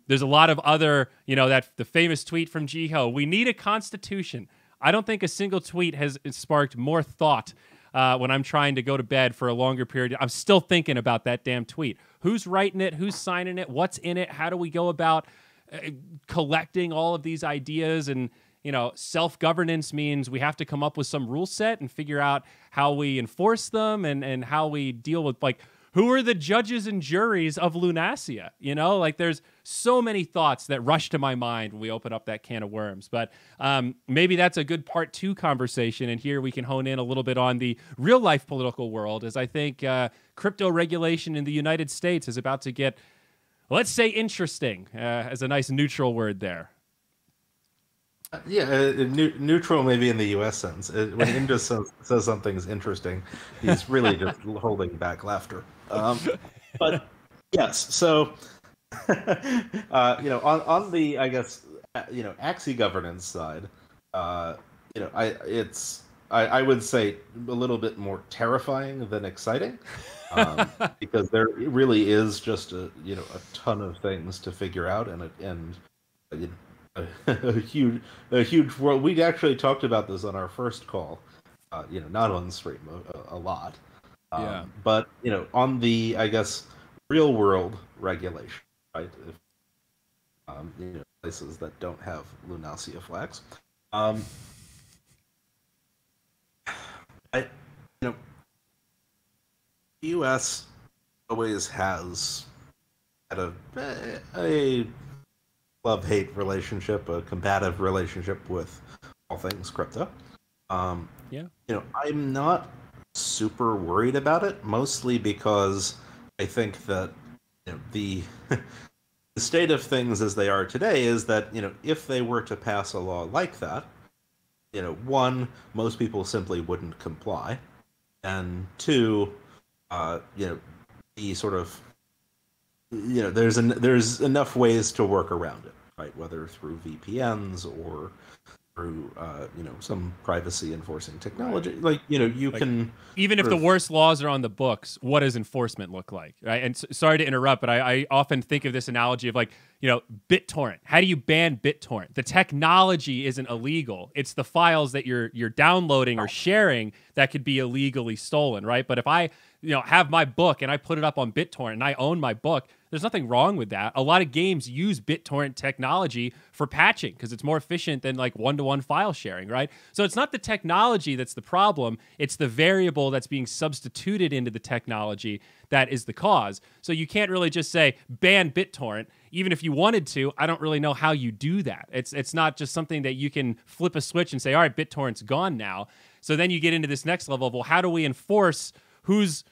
Speaker 2: there's a lot of other, that the famous tweet from Jiho, we need a constitution. I don't think a single tweet has sparked more thought when I'm trying to go to bed for a longer period. I'm still thinking about that damn tweet. Who's writing it? Who's signing it? What's in it? How do we go about collecting all of these ideas? And self-governance means we have to come up with some rule set and figure out how we enforce them and how we deal with, who are the judges and juries of Lunacia? There's so many thoughts that rush to my mind when we open up that can of worms. But maybe that's a good part 2 conversation. And here we can hone in a little bit on the real life political world, as I think crypto regulation in the United States is about to get, let's say, interesting, as a nice neutral word there.
Speaker 1: Neutral maybe in the U.S. sense. When Indra says something's interesting, he's really just holding back laughter. But yes, so on the Axie governance side, I would say a little bit more terrifying than exciting, because there really is just a ton of things to figure out and a huge world. We actually talked about this on our first call, not on stream a lot. But on the real world regulation, right? If, places that don't have Lunacia flags. The U.S. always has had a love-hate relationship, a combative relationship with all things crypto. I'm not super worried about it, mostly because I think that the state of things as they are today is that if they were to pass a law like that, one, most people simply wouldn't comply, and two, the sort of there's enough ways to work around it, right? Whether through VPNs or through some privacy enforcing technology, can,
Speaker 2: even if the worst laws are on the books, what does enforcement look like, right? And sorry to interrupt, but I often think of this analogy of BitTorrent. How do you ban BitTorrent? The technology isn't illegal; it's the files that you're downloading or sharing that could be illegally stolen, right? But if I have my book and I put it up on BitTorrent and I own my book, there's nothing wrong with that. A lot of games use BitTorrent technology for patching because it's more efficient than like one-to-one file sharing, right? So it's not the technology that's the problem. It's the variable that's being substituted into the technology that is the cause. So you can't really just say ban BitTorrent. Even if you wanted to, I don't really know how you do that. It's not just something that you can flip a switch and say, all right, BitTorrent's gone now. So then you get into this next level of, well, how do we enforce who's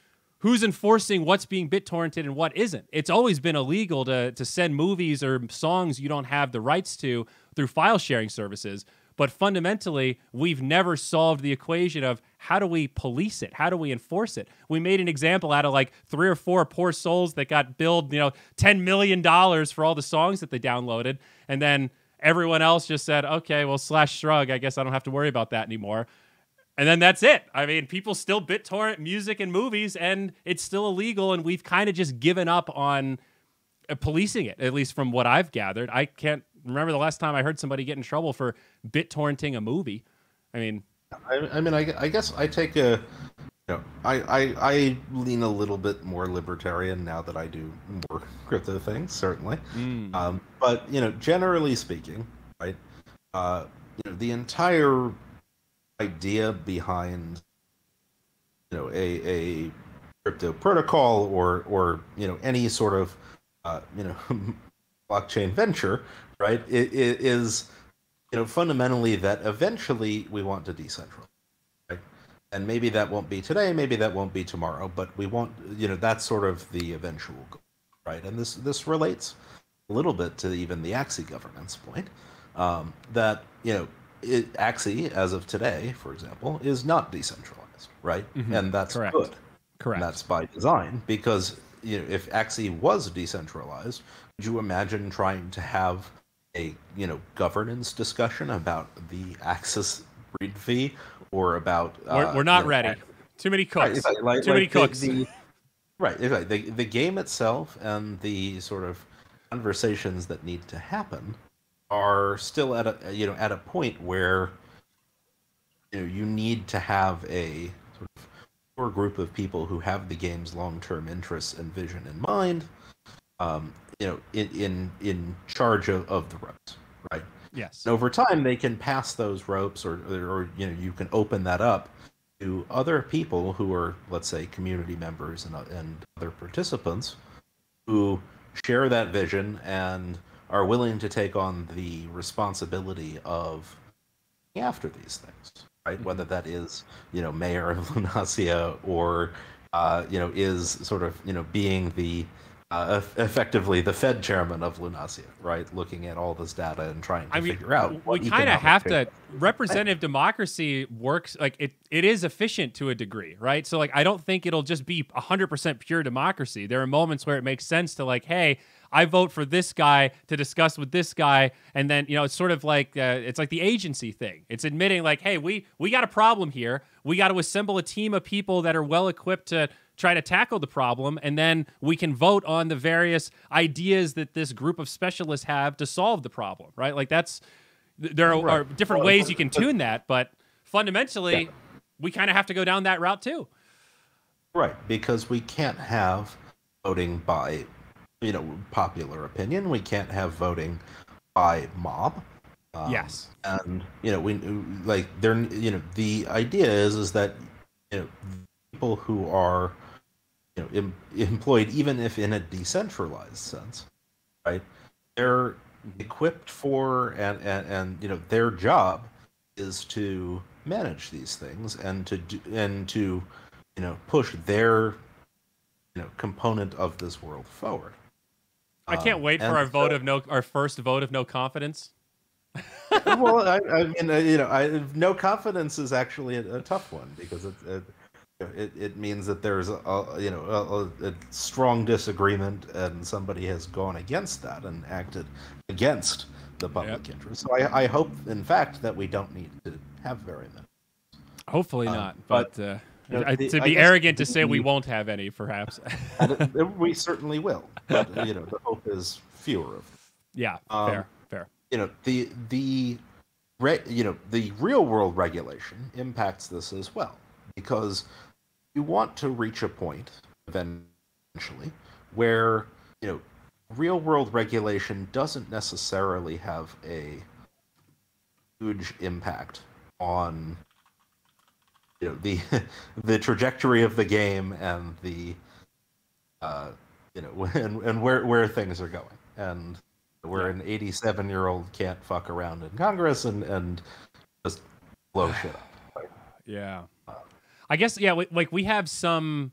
Speaker 2: enforcing what's being BitTorrented and what isn't? It's always been illegal to send movies or songs you don't have the rights to through file sharing services. But fundamentally, we've never solved the equation of how do we police it? How do we enforce it? We made an example out of like 3 or 4 poor souls that got billed, $10 million for all the songs that they downloaded. And then everyone else just said, okay, well, /shrug. I guess I don't have to worry about that anymore. And then that's it. I mean, people still BitTorrent music and movies, and it's still illegal, and we've kind of just given up on policing it, at least from what I've gathered. I can't remember the last time I heard somebody get in trouble for BitTorrenting a movie. I mean,
Speaker 1: I guess I take a, I lean a little bit more libertarian now that I do more crypto things, certainly. But, generally speaking, right, the entire idea behind a crypto protocol or any sort of blockchain venture, right, it is fundamentally that eventually we want to decentralize, right? And maybe that won't be today, maybe that won't be tomorrow, but we want, that's sort of the eventual goal, right? And this relates a little bit to even the Axie governance point, that Axie, as of today, for example, is not decentralized, right? And that's
Speaker 2: Correct.
Speaker 1: good.
Speaker 2: Correct.
Speaker 1: And that's by design, because if Axie was decentralized, would you imagine trying to have a governance discussion about the Axis breed fee or about
Speaker 2: we're not ready. Too many cooks.
Speaker 1: Right,
Speaker 2: Too many cooks.
Speaker 1: Right. The game itself and the sort of conversations that need to happen are still at a point where you need to have a sort of core group of people who have the game's long-term interests and vision in mind, in charge of the ropes, right?
Speaker 2: Yes.
Speaker 1: And over time, they can pass those ropes, or you can open that up to other people who are, let's say, community members and other participants who share that vision and are willing to take on the responsibility of looking after these things, right? Whether that is, mayor of Lunacia or, is sort of, being the effectively the Fed chairman of Lunacia, right? Looking at all this data and trying to figure out what
Speaker 2: we kind of have to. Representative democracy works like it is efficient to a degree, right? So like I don't think it'll just be 100% pure democracy. There are moments where it makes sense to like, hey, I vote for this guy to discuss with this guy, and then it's sort of like it's like the agency thing. It's admitting like, hey, we got a problem here. We got to assemble a team of people that are well equipped to try to tackle the problem, and then we can vote on the various ideas that this group of specialists have to solve the problem, right? Like there are different ways you can tune that, but fundamentally, we kind of have to go down that route too.
Speaker 1: Right, because we can't have voting by, popular opinion. We can't have voting by mob.
Speaker 2: Yes.
Speaker 1: And, we like there, the idea is that, people who are, employed, even if in a decentralized sense, right? They're equipped for, and their job is to manage these things and to push their component of this world forward.
Speaker 2: I can't wait for our first vote of no confidence.
Speaker 1: Well, I mean, no confidence is actually a tough one, because it means that there's a strong disagreement, and somebody has gone against that and acted against the public interest. So I hope, in fact, that we don't need to have very many.
Speaker 2: Hopefully not, but to be arrogant to say we won't have any, perhaps.
Speaker 1: We certainly will, but the hope is fewer of them.
Speaker 2: Yeah, fair.
Speaker 1: The real world regulation impacts this as well, because you want to reach a point eventually where, real world regulation doesn't necessarily have a huge impact on, the the trajectory of the game and the and where things are going, and where an 87-year-old can't fuck around in Congress and just blow shit up. Right?
Speaker 2: Yeah. I guess, yeah, like we have some,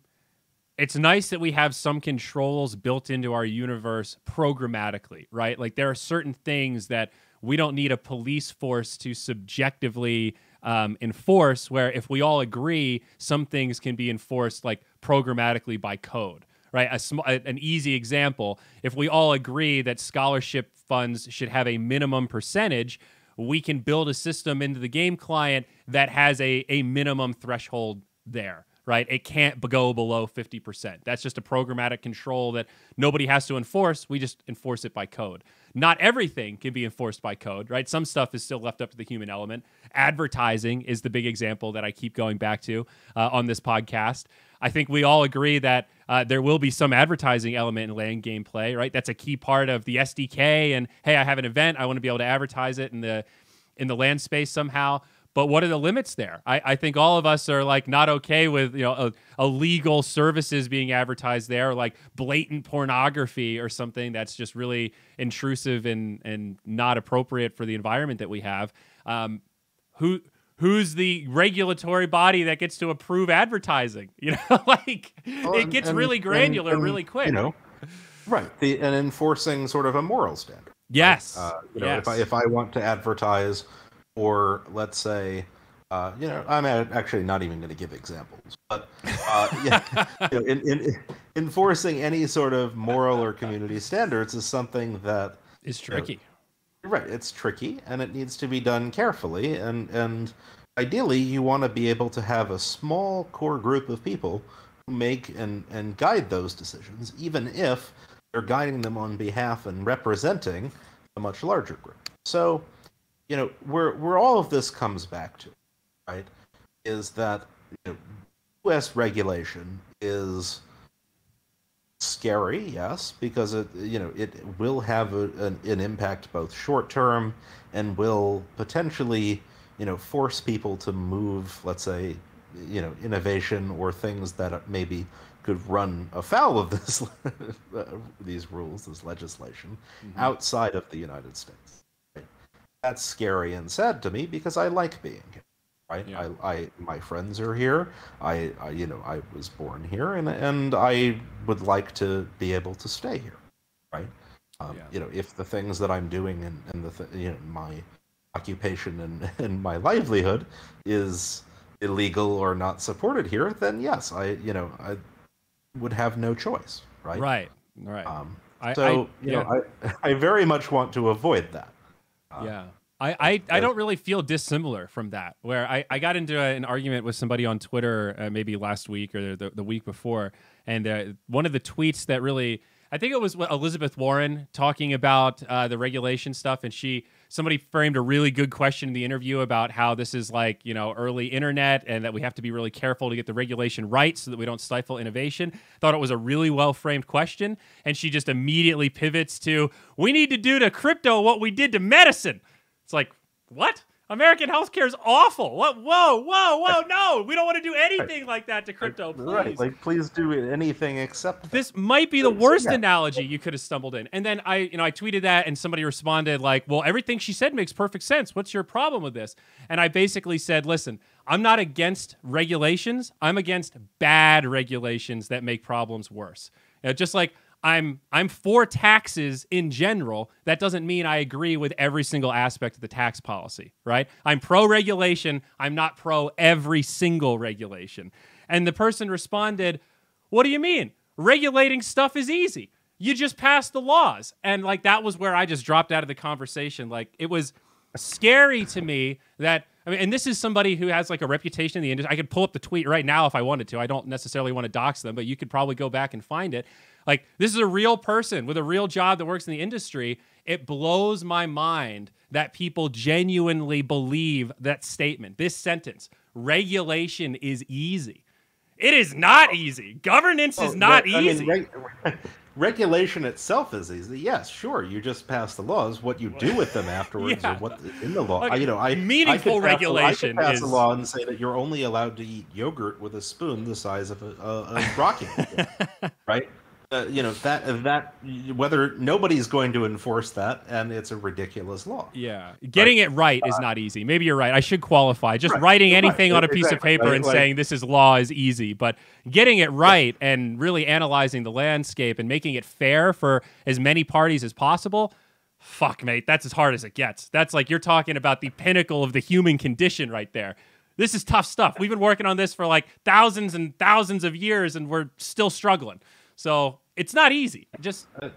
Speaker 2: it's nice that we have some controls built into our universe programmatically, right? Like there are certain things that we don't need a police force to subjectively enforce, where if we all agree, some things can be enforced like programmatically by code, right? An easy example, if we all agree that scholarship funds should have a minimum percentage, we can build a system into the game client that has a minimum threshold there, right? It can't go below 50%. That's just a programmatic control that nobody has to enforce. We just enforce it by code. Not everything can be enforced by code, right? Some stuff is still left up to the human element. Advertising is the big example that I keep going back to on this podcast. I think we all agree that there will be some advertising element in land gameplay, right? That's a key part of the SDK. And hey, I have an event, I want to be able to advertise it in the land space somehow. But what are the limits there? I think all of us are like not okay with illegal services being advertised there, or like blatant pornography or something that's just really intrusive and not appropriate for the environment that we have. Who's the regulatory body that gets to approve advertising? It gets really granular really quick.
Speaker 1: Right. And enforcing sort of a moral standard.
Speaker 2: Yes.
Speaker 1: Right?
Speaker 2: Yes.
Speaker 1: If I want to advertise, or let's say, I'm actually not even going to give examples, but in enforcing any sort of moral or community standards is something that
Speaker 2: is tricky.
Speaker 1: Right, it's tricky, and it needs to be done carefully, and ideally, you want to be able to have a small core group of people who make and guide those decisions, even if they're guiding them on behalf and representing a much larger group. So, where all of this comes back to, right, is that U.S. regulation is scary, yes, because it will have an impact both short term and will potentially force people to move, let's say, innovation or things that maybe could run afoul of this these rules, this legislation, outside of the United States. Right? That's scary and sad to me because I like being here. Right, yeah. My friends are here. I was born here, and I would like to be able to stay here. Right, if the things that I'm doing and my occupation and my livelihood is illegal or not supported here, then yes, I would have no choice. Right. I very much want to avoid that.
Speaker 2: I don't really feel dissimilar from that, where I got into an argument with somebody on Twitter maybe last week or the week before, and one of the tweets that really, I think it was Elizabeth Warren talking about the regulation stuff, and somebody framed a really good question in the interview about how this is like, early internet, and that we have to be really careful to get the regulation right so that we don't stifle innovation. Thought it was a really well-framed question, and she just immediately pivots to, we need to do to crypto what we did to medicine. It's like, what? American healthcare is awful. What? Whoa, no. We don't want to do anything like that to crypto, please.
Speaker 1: Right, please do anything except
Speaker 2: this might be the worst analogy you could have stumbled in. And then I tweeted that, and somebody responded like, well, everything she said makes perfect sense. What's your problem with this? And I basically said, listen, I'm not against regulations. I'm against bad regulations that make problems worse. Just like I'm for taxes in general. That doesn't mean I agree with every single aspect of the tax policy, right? I'm pro-regulation. I'm not pro every single regulation. And the person responded, what do you mean? Regulating stuff is easy. You just pass the laws. And that was where I just dropped out of the conversation. It was scary to me that, and this is somebody who has a reputation in the industry. I could pull up the tweet right now if I wanted to. I don't necessarily want to dox them, but you could probably go back and find it. This is a real person with a real job that works in the industry. It blows my mind that people genuinely believe that statement, this sentence, regulation is easy. It is not easy. Governance is not easy.
Speaker 1: I mean, regulation itself is easy. Yes, sure. You just pass the laws. What you do with them afterwards, or what in the law.
Speaker 2: Like, meaningful regulation
Speaker 1: I could pass a law and say that you're only allowed to eat yogurt with a spoon the size of a rocking chair, right? That whether nobody's going to enforce that, and it's a ridiculous law.
Speaker 2: Yeah, getting it right is not easy. Maybe you're right. I should qualify. Just writing anything on a piece of paper and saying this is law is easy, but getting it right and really analyzing the landscape and making it fair for as many parties as possible. Fuck, mate, that's as hard as it gets. That's like you're talking about the pinnacle of the human condition right there. This is tough stuff. We've been working on this for like thousands and thousands of years, and we're still struggling. So it's not easy. Just
Speaker 1: I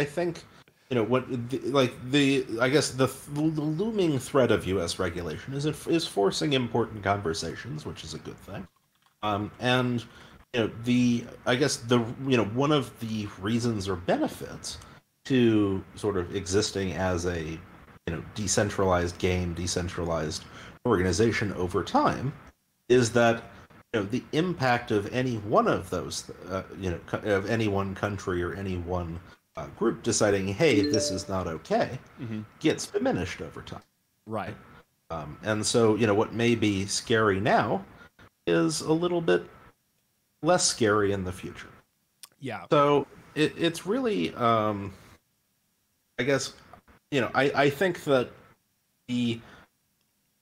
Speaker 1: think I guess the looming threat of U.S. regulation is forcing important conversations, which is a good thing. And I guess one of the reasons or benefits to sort of existing as a decentralized game, decentralized organization over time is that the impact of any one of those, of any one country or any one group deciding, hey, this is not okay, gets diminished over time.
Speaker 2: Right.
Speaker 1: And so, what may be scary now is a little bit less scary in the future.
Speaker 2: Yeah.
Speaker 1: So it's really, I guess, I think that the,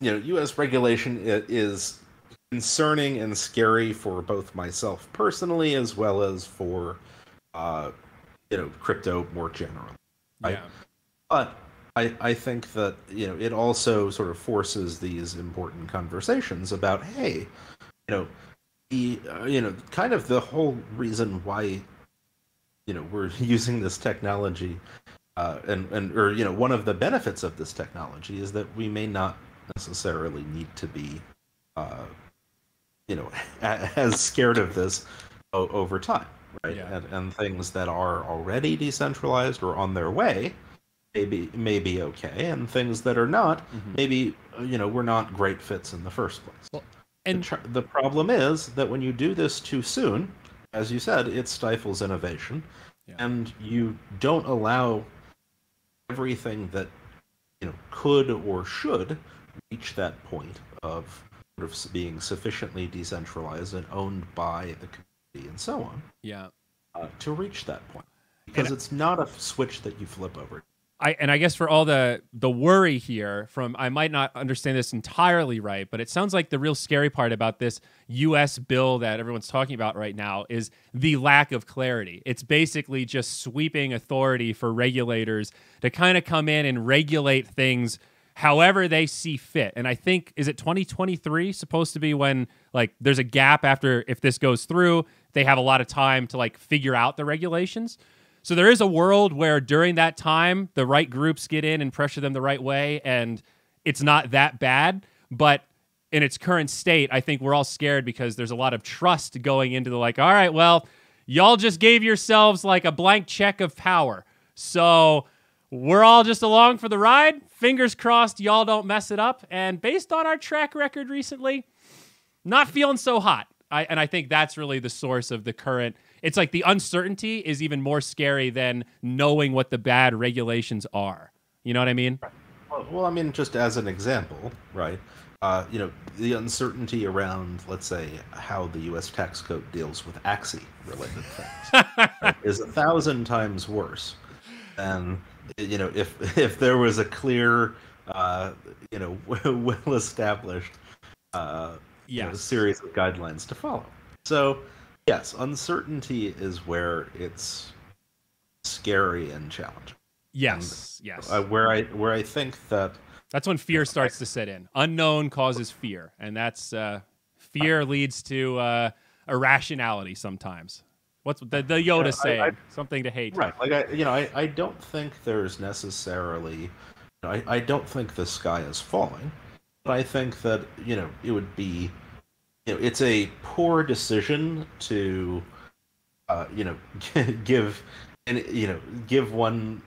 Speaker 1: U.S. regulation is concerning and scary for both myself personally as well as for crypto more generally. Right?
Speaker 2: Yeah.
Speaker 1: But I think that it also sort of forces these important conversations about, hey, the kind of the whole reason why we're using this technology or one of the benefits of this technology is that we may not necessarily need to be as scared of this over time, right?
Speaker 2: Yeah.
Speaker 1: And things that are already decentralized or on their way may be okay, and things that are not, maybe were not great fits in the first place.
Speaker 2: Well, and
Speaker 1: the problem is that when you do this too soon, as you said, it stifles innovation, and you don't allow everything that could or should reach that point of sort of being sufficiently decentralized and owned by the community and so on.
Speaker 2: Yeah.
Speaker 1: To reach that point, because it's not a switch that you flip over.
Speaker 2: I guess for all the worry here from, I might not understand this entirely right, but it sounds like the real scary part about this U.S. bill that everyone's talking about right now is the lack of clarity. It's basically just sweeping authority for regulators to kind of come in and regulate things however they see fit. And I think, is it 2023 supposed to be when like there's a gap after, if this goes through, they have a lot of time to like figure out the regulations. So there is a world where during that time, the right groups get in and pressure them the right way, and it's not that bad. But in its current state, I think we're all scared because there's a lot of trust going into the like, all right, well, y'all just gave yourselves like a blank check of power. So we're all just along for the ride. Fingers crossed y'all don't mess it up. And based on our track record recently, not feeling so hot. I think that's really the source of the current. It's like the uncertainty is even more scary than knowing what the bad regulations are. You know what I mean?
Speaker 1: Well, I mean, just as an example, right? The uncertainty around, let's say, how the U.S. tax code deals with Axie-related things is 1,000 times worse than if there was a clear, well-established series of guidelines to follow. So, yes, uncertainty is where it's scary and challenging.
Speaker 2: Yes,
Speaker 1: and,
Speaker 2: yes.
Speaker 1: Where I think
Speaker 2: that's when fear starts to set in. Unknown causes fear, and that's fear leads to irrationality sometimes. What's the Yoda saying? Something to hate.
Speaker 1: Right. Like I don't think there's necessarily. I don't think the sky is falling. But I think that it would be, it's a poor decision to, give one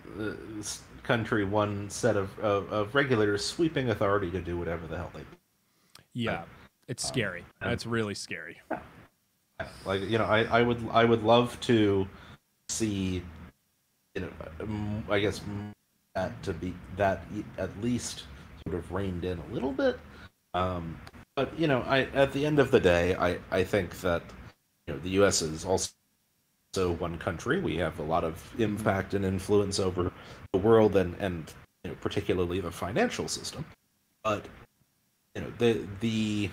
Speaker 1: country one set of regulators sweeping authority to do whatever the hell they do.
Speaker 2: Yeah. It's scary. That's really scary.
Speaker 1: Like, I would love to see, I guess that to be that at least sort of reined in a little bit. But at the end of the day, I think that the U.S. is also one country. We have a lot of impact and influence over the world, and particularly the financial system. But the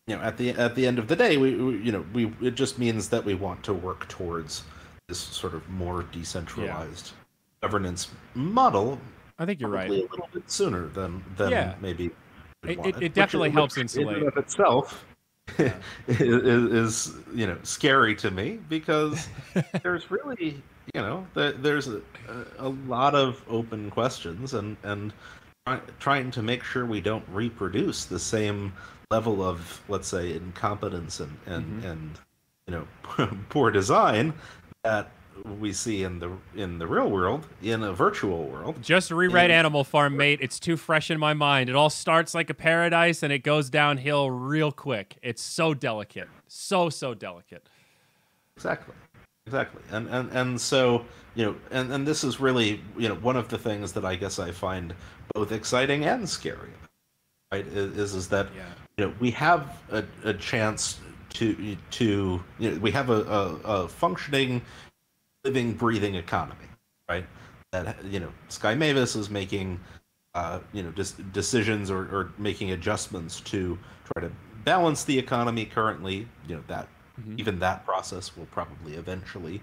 Speaker 1: at the end of the day, we it just means that we want to work towards this sort of more decentralized governance model.
Speaker 2: I think you're right.
Speaker 1: A little bit sooner than maybe
Speaker 2: it definitely helps insulate.
Speaker 1: In and of itself is scary to me, because there's really there's a lot of open questions, and trying to make sure we don't reproduce the same level of, let's say, incompetence and poor design that we see in the real world, in a virtual world.
Speaker 2: Just reread Animal Farm, mate. It's too fresh in my mind. It all starts like a paradise and it goes downhill real quick. It's so delicate. So delicate.
Speaker 1: Exactly. And so, and this is really, one of the things that I guess I find both exciting and scary, right? Is that, we have a chance to we have a functioning, living, breathing economy, right? That Sky Mavis is making decisions or making adjustments to try to balance the economy currently. That even that process will probably eventually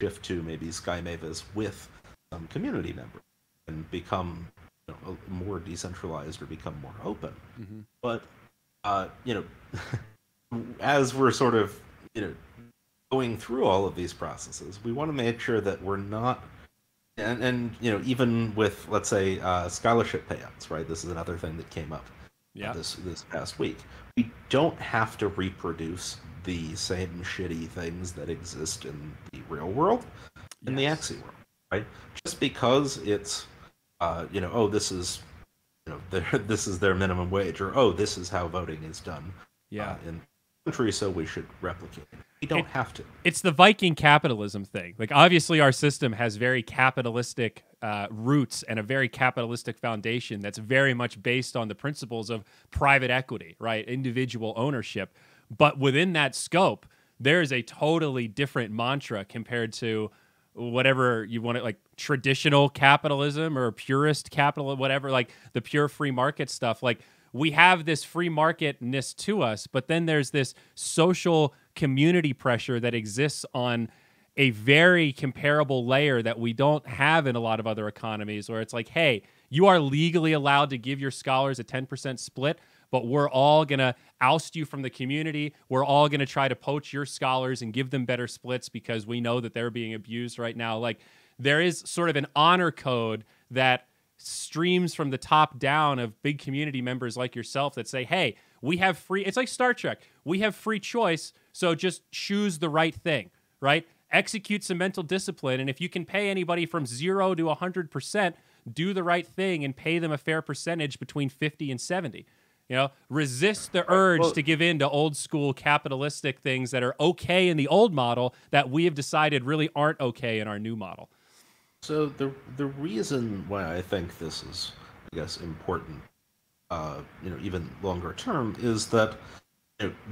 Speaker 1: shift to maybe Sky Mavis with some community members and become more decentralized or become more open. But as we're sort of going through all of these processes, we want to make sure that we're not, and even with, let's say, scholarship payouts, right? This is another thing that came up this past week. We don't have to reproduce the same shitty things that exist in the real world, in the Axie world, right? Just because it's, this is, this is their minimum wage, or this is how voting is done in the country, so we should replicate it. We don't have to.
Speaker 2: It's the Viking capitalism thing. Like, obviously, our system has very capitalistic roots and a very capitalistic foundation that's very much based on the principles of private equity, right? Individual ownership. But within that scope, there is a totally different mantra compared to whatever you want to, like traditional capitalism or purist capital, whatever, like the pure free market stuff. Like, we have this free marketness to us, but then there's this social community pressure that exists on a very comparable layer that we don't have in a lot of other economies, where it's like, hey, you are legally allowed to give your scholars a 10% split, but we're all going to oust you from the community. We're all going to try to poach your scholars and give them better splits because we know that they're being abused right now. Like, there is sort of an honor code that streams from the top down of big community members like yourself that say, hey, we have free, it's like Star Trek. We have free choice, so just choose the right thing, right? Execute some mental discipline, and if you can pay anybody from 0 to 100%, do the right thing and pay them a fair percentage between 50 and 70. Resist the urge to give in to old school capitalistic things that are okay in the old model that we have decided really aren't okay in our new model.
Speaker 1: So the reason why I think this is, I guess, important, even longer term, is that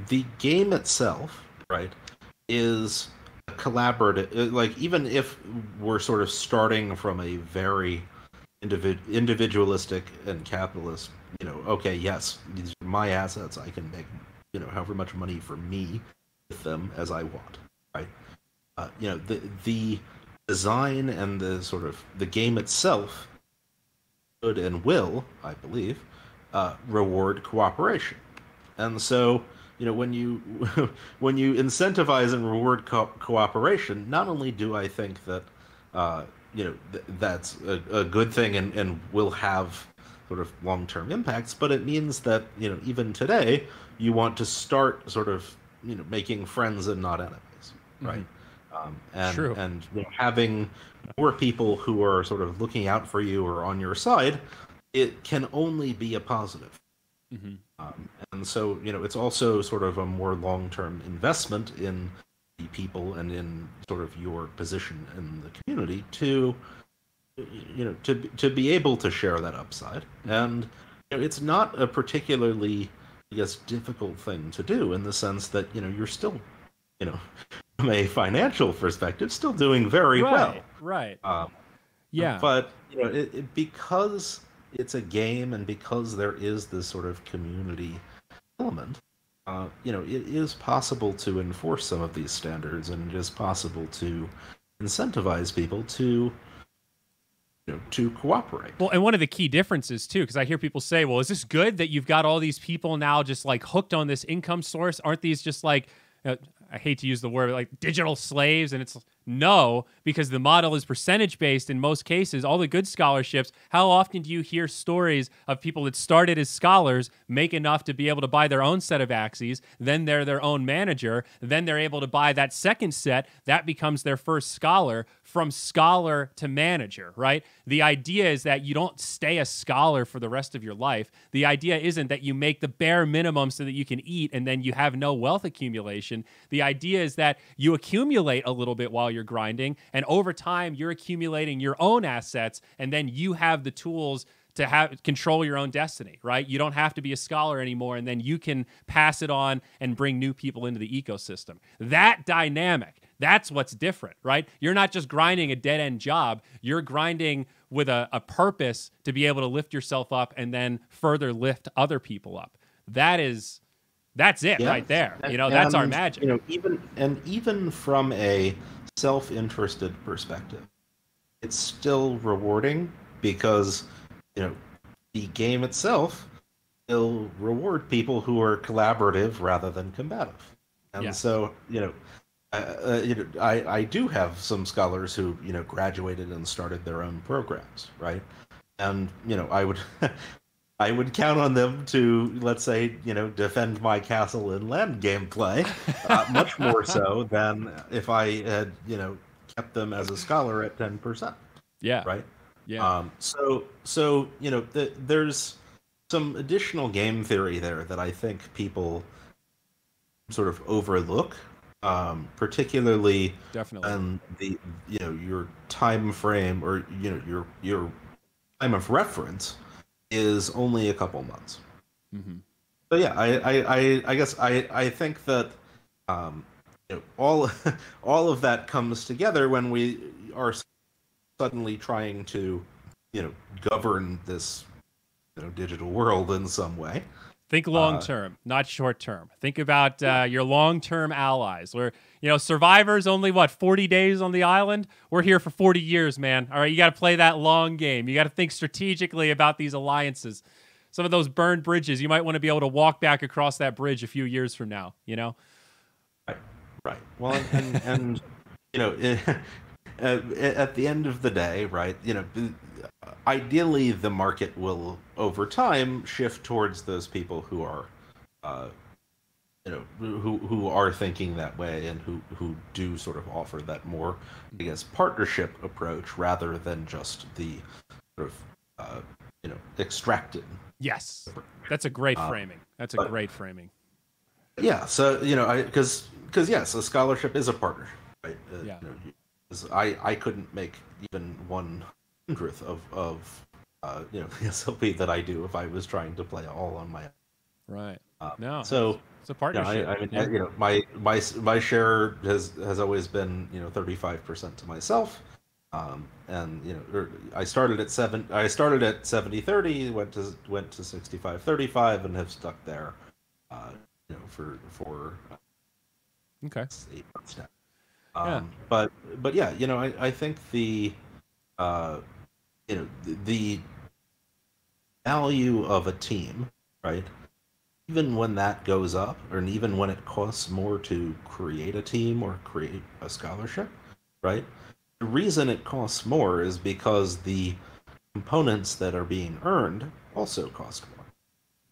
Speaker 1: the game itself, right, is a collaborative. Like, even if we're sort of starting from a very individualistic and capitalist, okay, yes, these are my assets. I can make, however much money for me with them as I want, right? The design and the sort of the game itself should and will, I believe, reward cooperation. And so, when you when you incentivize and reward cooperation, not only do I think that that's a good thing and will have sort of long-term impacts, but it means that even today you want to start sort of making friends and not enemies, right?
Speaker 2: True.
Speaker 1: And having more people who are sort of looking out for you or on your side, it can only be a positive.
Speaker 2: Hmm.
Speaker 1: And so, it's also sort of a more long-term investment in the people and in sort of your position in the community to, to be able to share that upside. And it's not a particularly, I guess, difficult thing to do in the sense that, you're still, you know, from a financial perspective, still doing very well.
Speaker 2: Right, right.
Speaker 1: Um,
Speaker 2: Yeah.
Speaker 1: but because it's a game and because there is this sort of community element, it is possible to enforce some of these standards, and it is possible to incentivize people to, to cooperate.
Speaker 2: Well, and one of the key differences too, because I hear people say, "Well, is this good that you've got all these people now just like hooked on this income source? Aren't these just like I hate to use the word like digital slaves?" And it's no, because the model is percentage based in most cases. All the good scholarships, how often do you hear stories of people that started as scholars make enough to be able to buy their own set of Axies, then they're their own manager, then they're able to buy that second set, that becomes their first scholar, from scholar to manager, right? The idea is that you don't stay a scholar for the rest of your life. The idea isn't that you make the bare minimum so that you can eat and then you have no wealth accumulation. The idea is that you accumulate a little bit while you're grinding, and over time you're accumulating your own assets, and then you have the tools to have control your own destiny, right? You don't have to be a scholar anymore, and then you can pass it on and bring new people into the ecosystem. That dynamic, that's what's different, right? You're not just grinding a dead-end job. You're grinding with a purpose to be able to lift yourself up and then further lift other people up. That's it right there. That's our magic.
Speaker 1: Even from a self-interested perspective, it's still rewarding because, the game itself will reward people who are collaborative rather than combative. And so, I do have some scholars who, graduated and started their own programs, right? And, I would I would count on them to, let's say, defend my castle in land gameplay, much more so than if I had, kept them as a scholar at 10%.
Speaker 2: Yeah.
Speaker 1: Right.
Speaker 2: Yeah.
Speaker 1: There's some additional game theory there that I think people sort of overlook, particularly
Speaker 2: Definitely.
Speaker 1: in the, your time frame, or, your time of reference is only a couple months.
Speaker 2: Mm-hmm.
Speaker 1: So yeah, I guess I think that all of that comes together when we are suddenly trying to govern this digital world in some way.
Speaker 2: Think long term, not short term. Think about your long term allies. Where survivors only 40 days on the island. We're here for 40 years, man. All right, you got to play that long game. You got to think strategically about these alliances. Some of those burned bridges, you might want to be able to walk back across that bridge a few years from now.
Speaker 1: Right. Well, and at the end of the day, right? Ideally, the market will, over time, shift towards those people who are, who are thinking that way, and who do sort of offer that more, I guess, partnership approach rather than just the sort of, extracted.
Speaker 2: Yes, that's a great framing. That's a great framing.
Speaker 1: Yeah. So because yes, a scholarship is a partnership, right?
Speaker 2: Yeah.
Speaker 1: I couldn't make even 1/100th of the SLP that I do if I was trying to play all on my own.
Speaker 2: Right. No.
Speaker 1: So
Speaker 2: it's a partnership.
Speaker 1: I mean, my share has always been 35% to myself, and I started at 70/30, went to 65/35, and have stuck there, for
Speaker 2: Okay.
Speaker 1: 8 months now. But yeah, I think the the value of a team, right? Even when that goes up, or even when it costs more to create a team or create a scholarship, right? The reason it costs more is because the components that are being earned also cost more,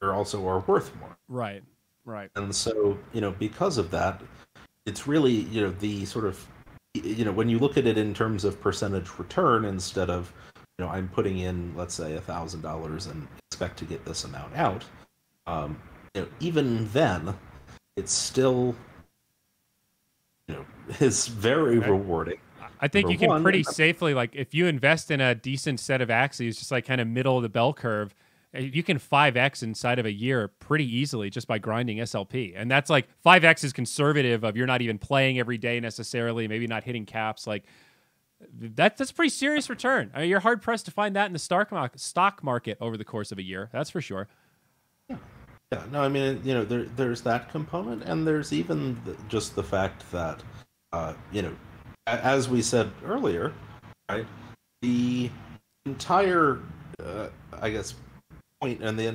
Speaker 1: or also are worth more.
Speaker 2: Right. Right.
Speaker 1: And so, because of that, it's really, the sort of, when you look at it in terms of percentage return, instead of, I'm putting in, let's say, $1,000 and expect to get this amount out, Even then, it's still is very rewarding.
Speaker 2: I think
Speaker 1: Number
Speaker 2: you can
Speaker 1: one,
Speaker 2: pretty safely, like, if you invest in a decent set of Axies, just like kind of middle of the bell curve, you can 5x inside of a year pretty easily just by grinding SLP. And that's like 5x is conservative of you're not even playing every day necessarily, maybe not hitting caps. Like that's a pretty serious return. I mean, you're hard pressed to find that in the stock market over the course of a year. That's for sure.
Speaker 1: yeah, no, I mean, there's that component, and there's even just the fact that, as we said earlier, right, the entire, I guess, point and the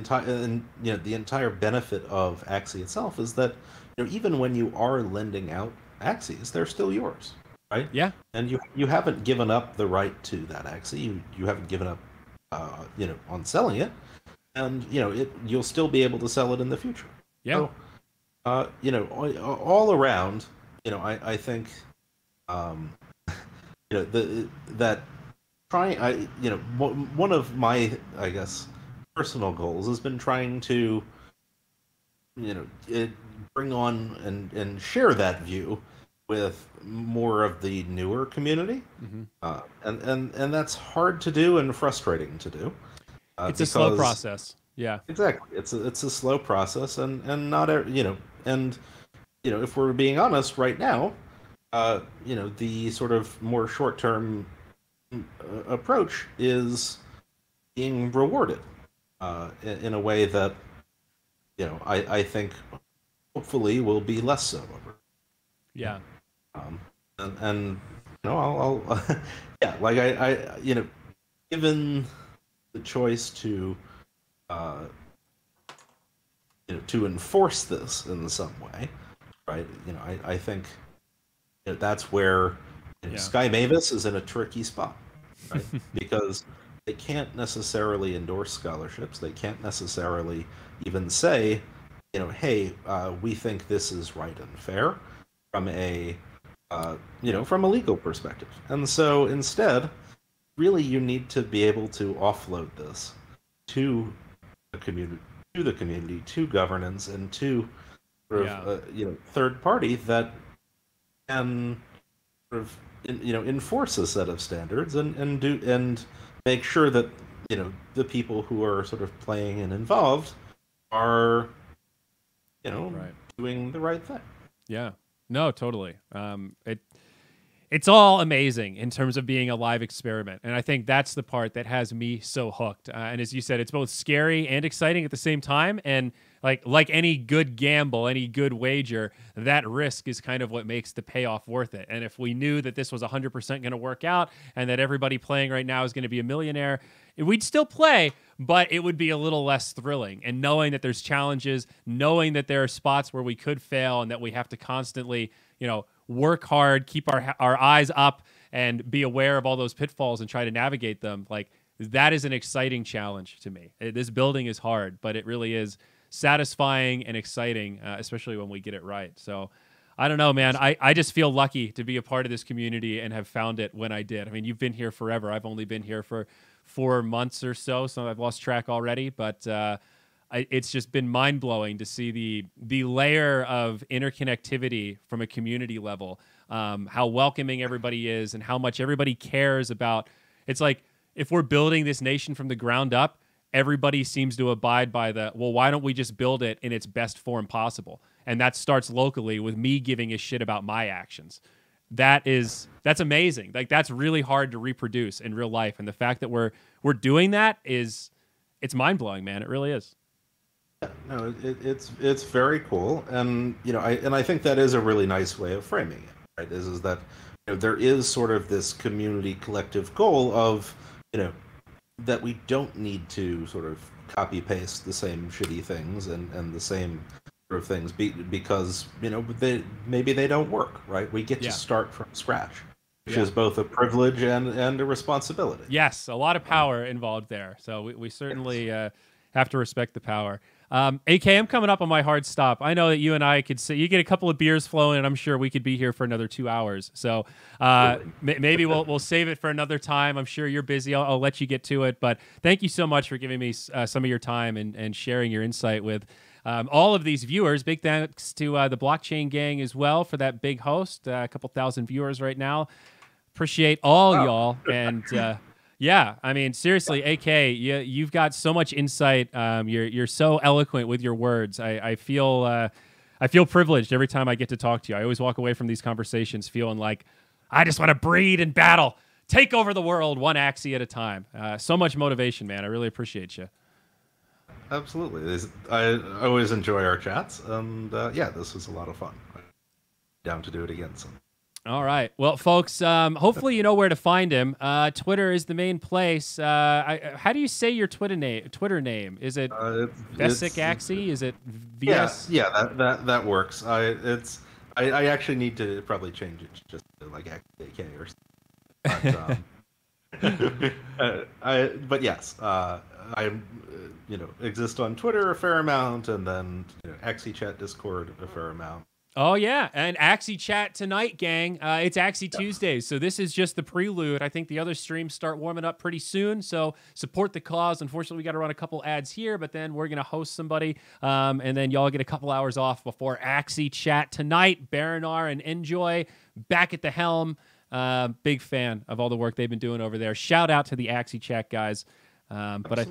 Speaker 1: entire benefit of Axie itself is that even when you are lending out Axies, they're still yours, right?
Speaker 2: Yeah.
Speaker 1: And you haven't given up the right to that Axie. You haven't given up, on selling it, and you'll still be able to sell it in the future.
Speaker 2: Yeah.
Speaker 1: So, all around, I think, that trying, one of my, I guess, personal goals has been trying to, bring on and share that view with more of the newer community, and that's hard to do and frustrating to do.
Speaker 2: It's a slow process. Yeah,
Speaker 1: exactly. It's a slow process, and not and if we're being honest right now, the sort of more short term approach is being rewarded in a way that I think hopefully will be less so.
Speaker 2: Yeah.
Speaker 1: And I'll yeah, like given the choice to to enforce this in some way, right? I think that's where Sky Mavis is in a tricky spot, right? Because they can't necessarily endorse scholarships. They can't necessarily even say, hey, we think this is right and fair from a from a legal perspective. And so instead, really, you need to be able to offload this to the community, to governance, and to sort of third party that can sort of enforce a set of standards and make sure that the people who are sort of playing and involved are doing the right thing.
Speaker 2: Yeah. No, totally. It's all amazing in terms of being a live experiment. And I think that's the part that has me so hooked. And as you said, it's both scary and exciting at the same time. And like any good gamble, any good wager, that risk is kind of what makes the payoff worth it. And if we knew that this was 100% going to work out and that everybody playing right now is going to be a millionaire, we'd still play, but it would be a little less thrilling. And knowing that there's challenges, knowing that there are spots where we could fail and that we have to constantly, work hard, keep our eyes up, and be aware of all those pitfalls and try to navigate them. Like, that is an exciting challenge to me. This building is hard, but it really is satisfying and exciting, especially when we get it right. So I don't know, man. I just feel lucky to be a part of this community and have found it when I did. I mean, you've been here forever. I've only been here for 4 months or so I've lost track already. But it's just been mind-blowing to see the layer of interconnectivity from a community level, how welcoming everybody is and how much everybody cares about. It's like if we're building this nation from the ground up, everybody seems to abide by why don't we just build it in its best form possible? And that starts locally with me giving a shit about my actions. That's amazing. Like, that's really hard to reproduce in real life. And the fact that we're doing that it's mind-blowing, man. It really is.
Speaker 1: Yeah, no, it's very cool, and I think that is a really nice way of framing it. Right, is that there is sort of this community collective goal of that we don't need to sort of copy paste the same shitty things and the same sort of things because maybe they don't work. Right, we get to start from scratch, which is both a privilege and a responsibility.
Speaker 2: Yes, a lot of power involved there. So we certainly have to respect the power. AK, I'm coming up on my hard stop. I know that you and I could say you get a couple of beers flowing, and I'm sure we could be here for another 2 hours. So maybe we'll save it for another time. I'm sure you're busy. I'll let you get to it. But thank you so much for giving me some of your time and sharing your insight with all of these viewers. Big thanks to the Blockchain Gang as well for that big host. A couple thousand viewers right now. Appreciate all y'all. And yeah, I mean, seriously, AK, you've got so much insight. You're so eloquent with your words. I feel privileged every time I get to talk to you. I always walk away from these conversations feeling like I just want to breed and battle, take over the world one Axie at a time. So much motivation, man. I really appreciate you.
Speaker 1: Absolutely. I always enjoy our chats, and yeah, this was a lot of fun. Down to do it again soon.
Speaker 2: All right. Well, folks, hopefully you know where to find him. Twitter is the main place. How do you say your Twitter name? Is it AKs Axie? Is it VS?
Speaker 1: Yeah, that works. I actually need to probably change it just to like AK or something. But yes, I exist on Twitter a fair amount, and then Axie Chat Discord a fair amount.
Speaker 2: Oh, yeah, and Axie Chat tonight, gang. It's Axie Tuesdays, so this is just the prelude. I think the other streams start warming up pretty soon, so support the cause. Unfortunately, we got to run a couple ads here, but then we're going to host somebody, and then y'all get a couple hours off before Axie Chat tonight. Baranar and Enjoy back at the helm. Big fan of all the work they've been doing over there. Shout out to the Axie Chat guys. But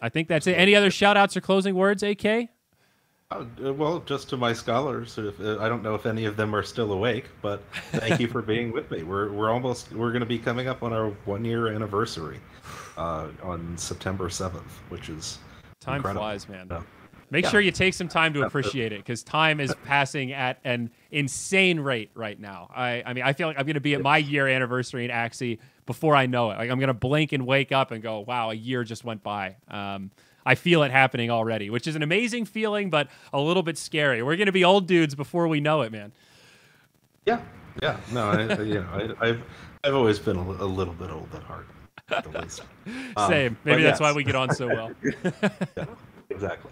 Speaker 2: I think that's it. Any other shout-outs or closing words, AK?
Speaker 1: Well, just to my scholars, I don't know if any of them are still awake, but thank you for being with me. We're going to be coming up on our 1-year anniversary on September 7th, which is
Speaker 2: time
Speaker 1: incredible.
Speaker 2: Flies, man. Make sure you take some time to appreciate it, because time is passing at an insane rate right now. I mean, I feel like I'm going to be at my year anniversary in Axie before I know it. Like, I'm going to blink and wake up and go, wow, a year just went by. I feel it happening already, which is an amazing feeling, but a little bit scary. We're going to be old dudes before we know it, man.
Speaker 1: Yeah. No, I've always been a little bit old at heart, at the least.
Speaker 2: Same. Maybe that's why we get on so well.
Speaker 1: Yeah, exactly.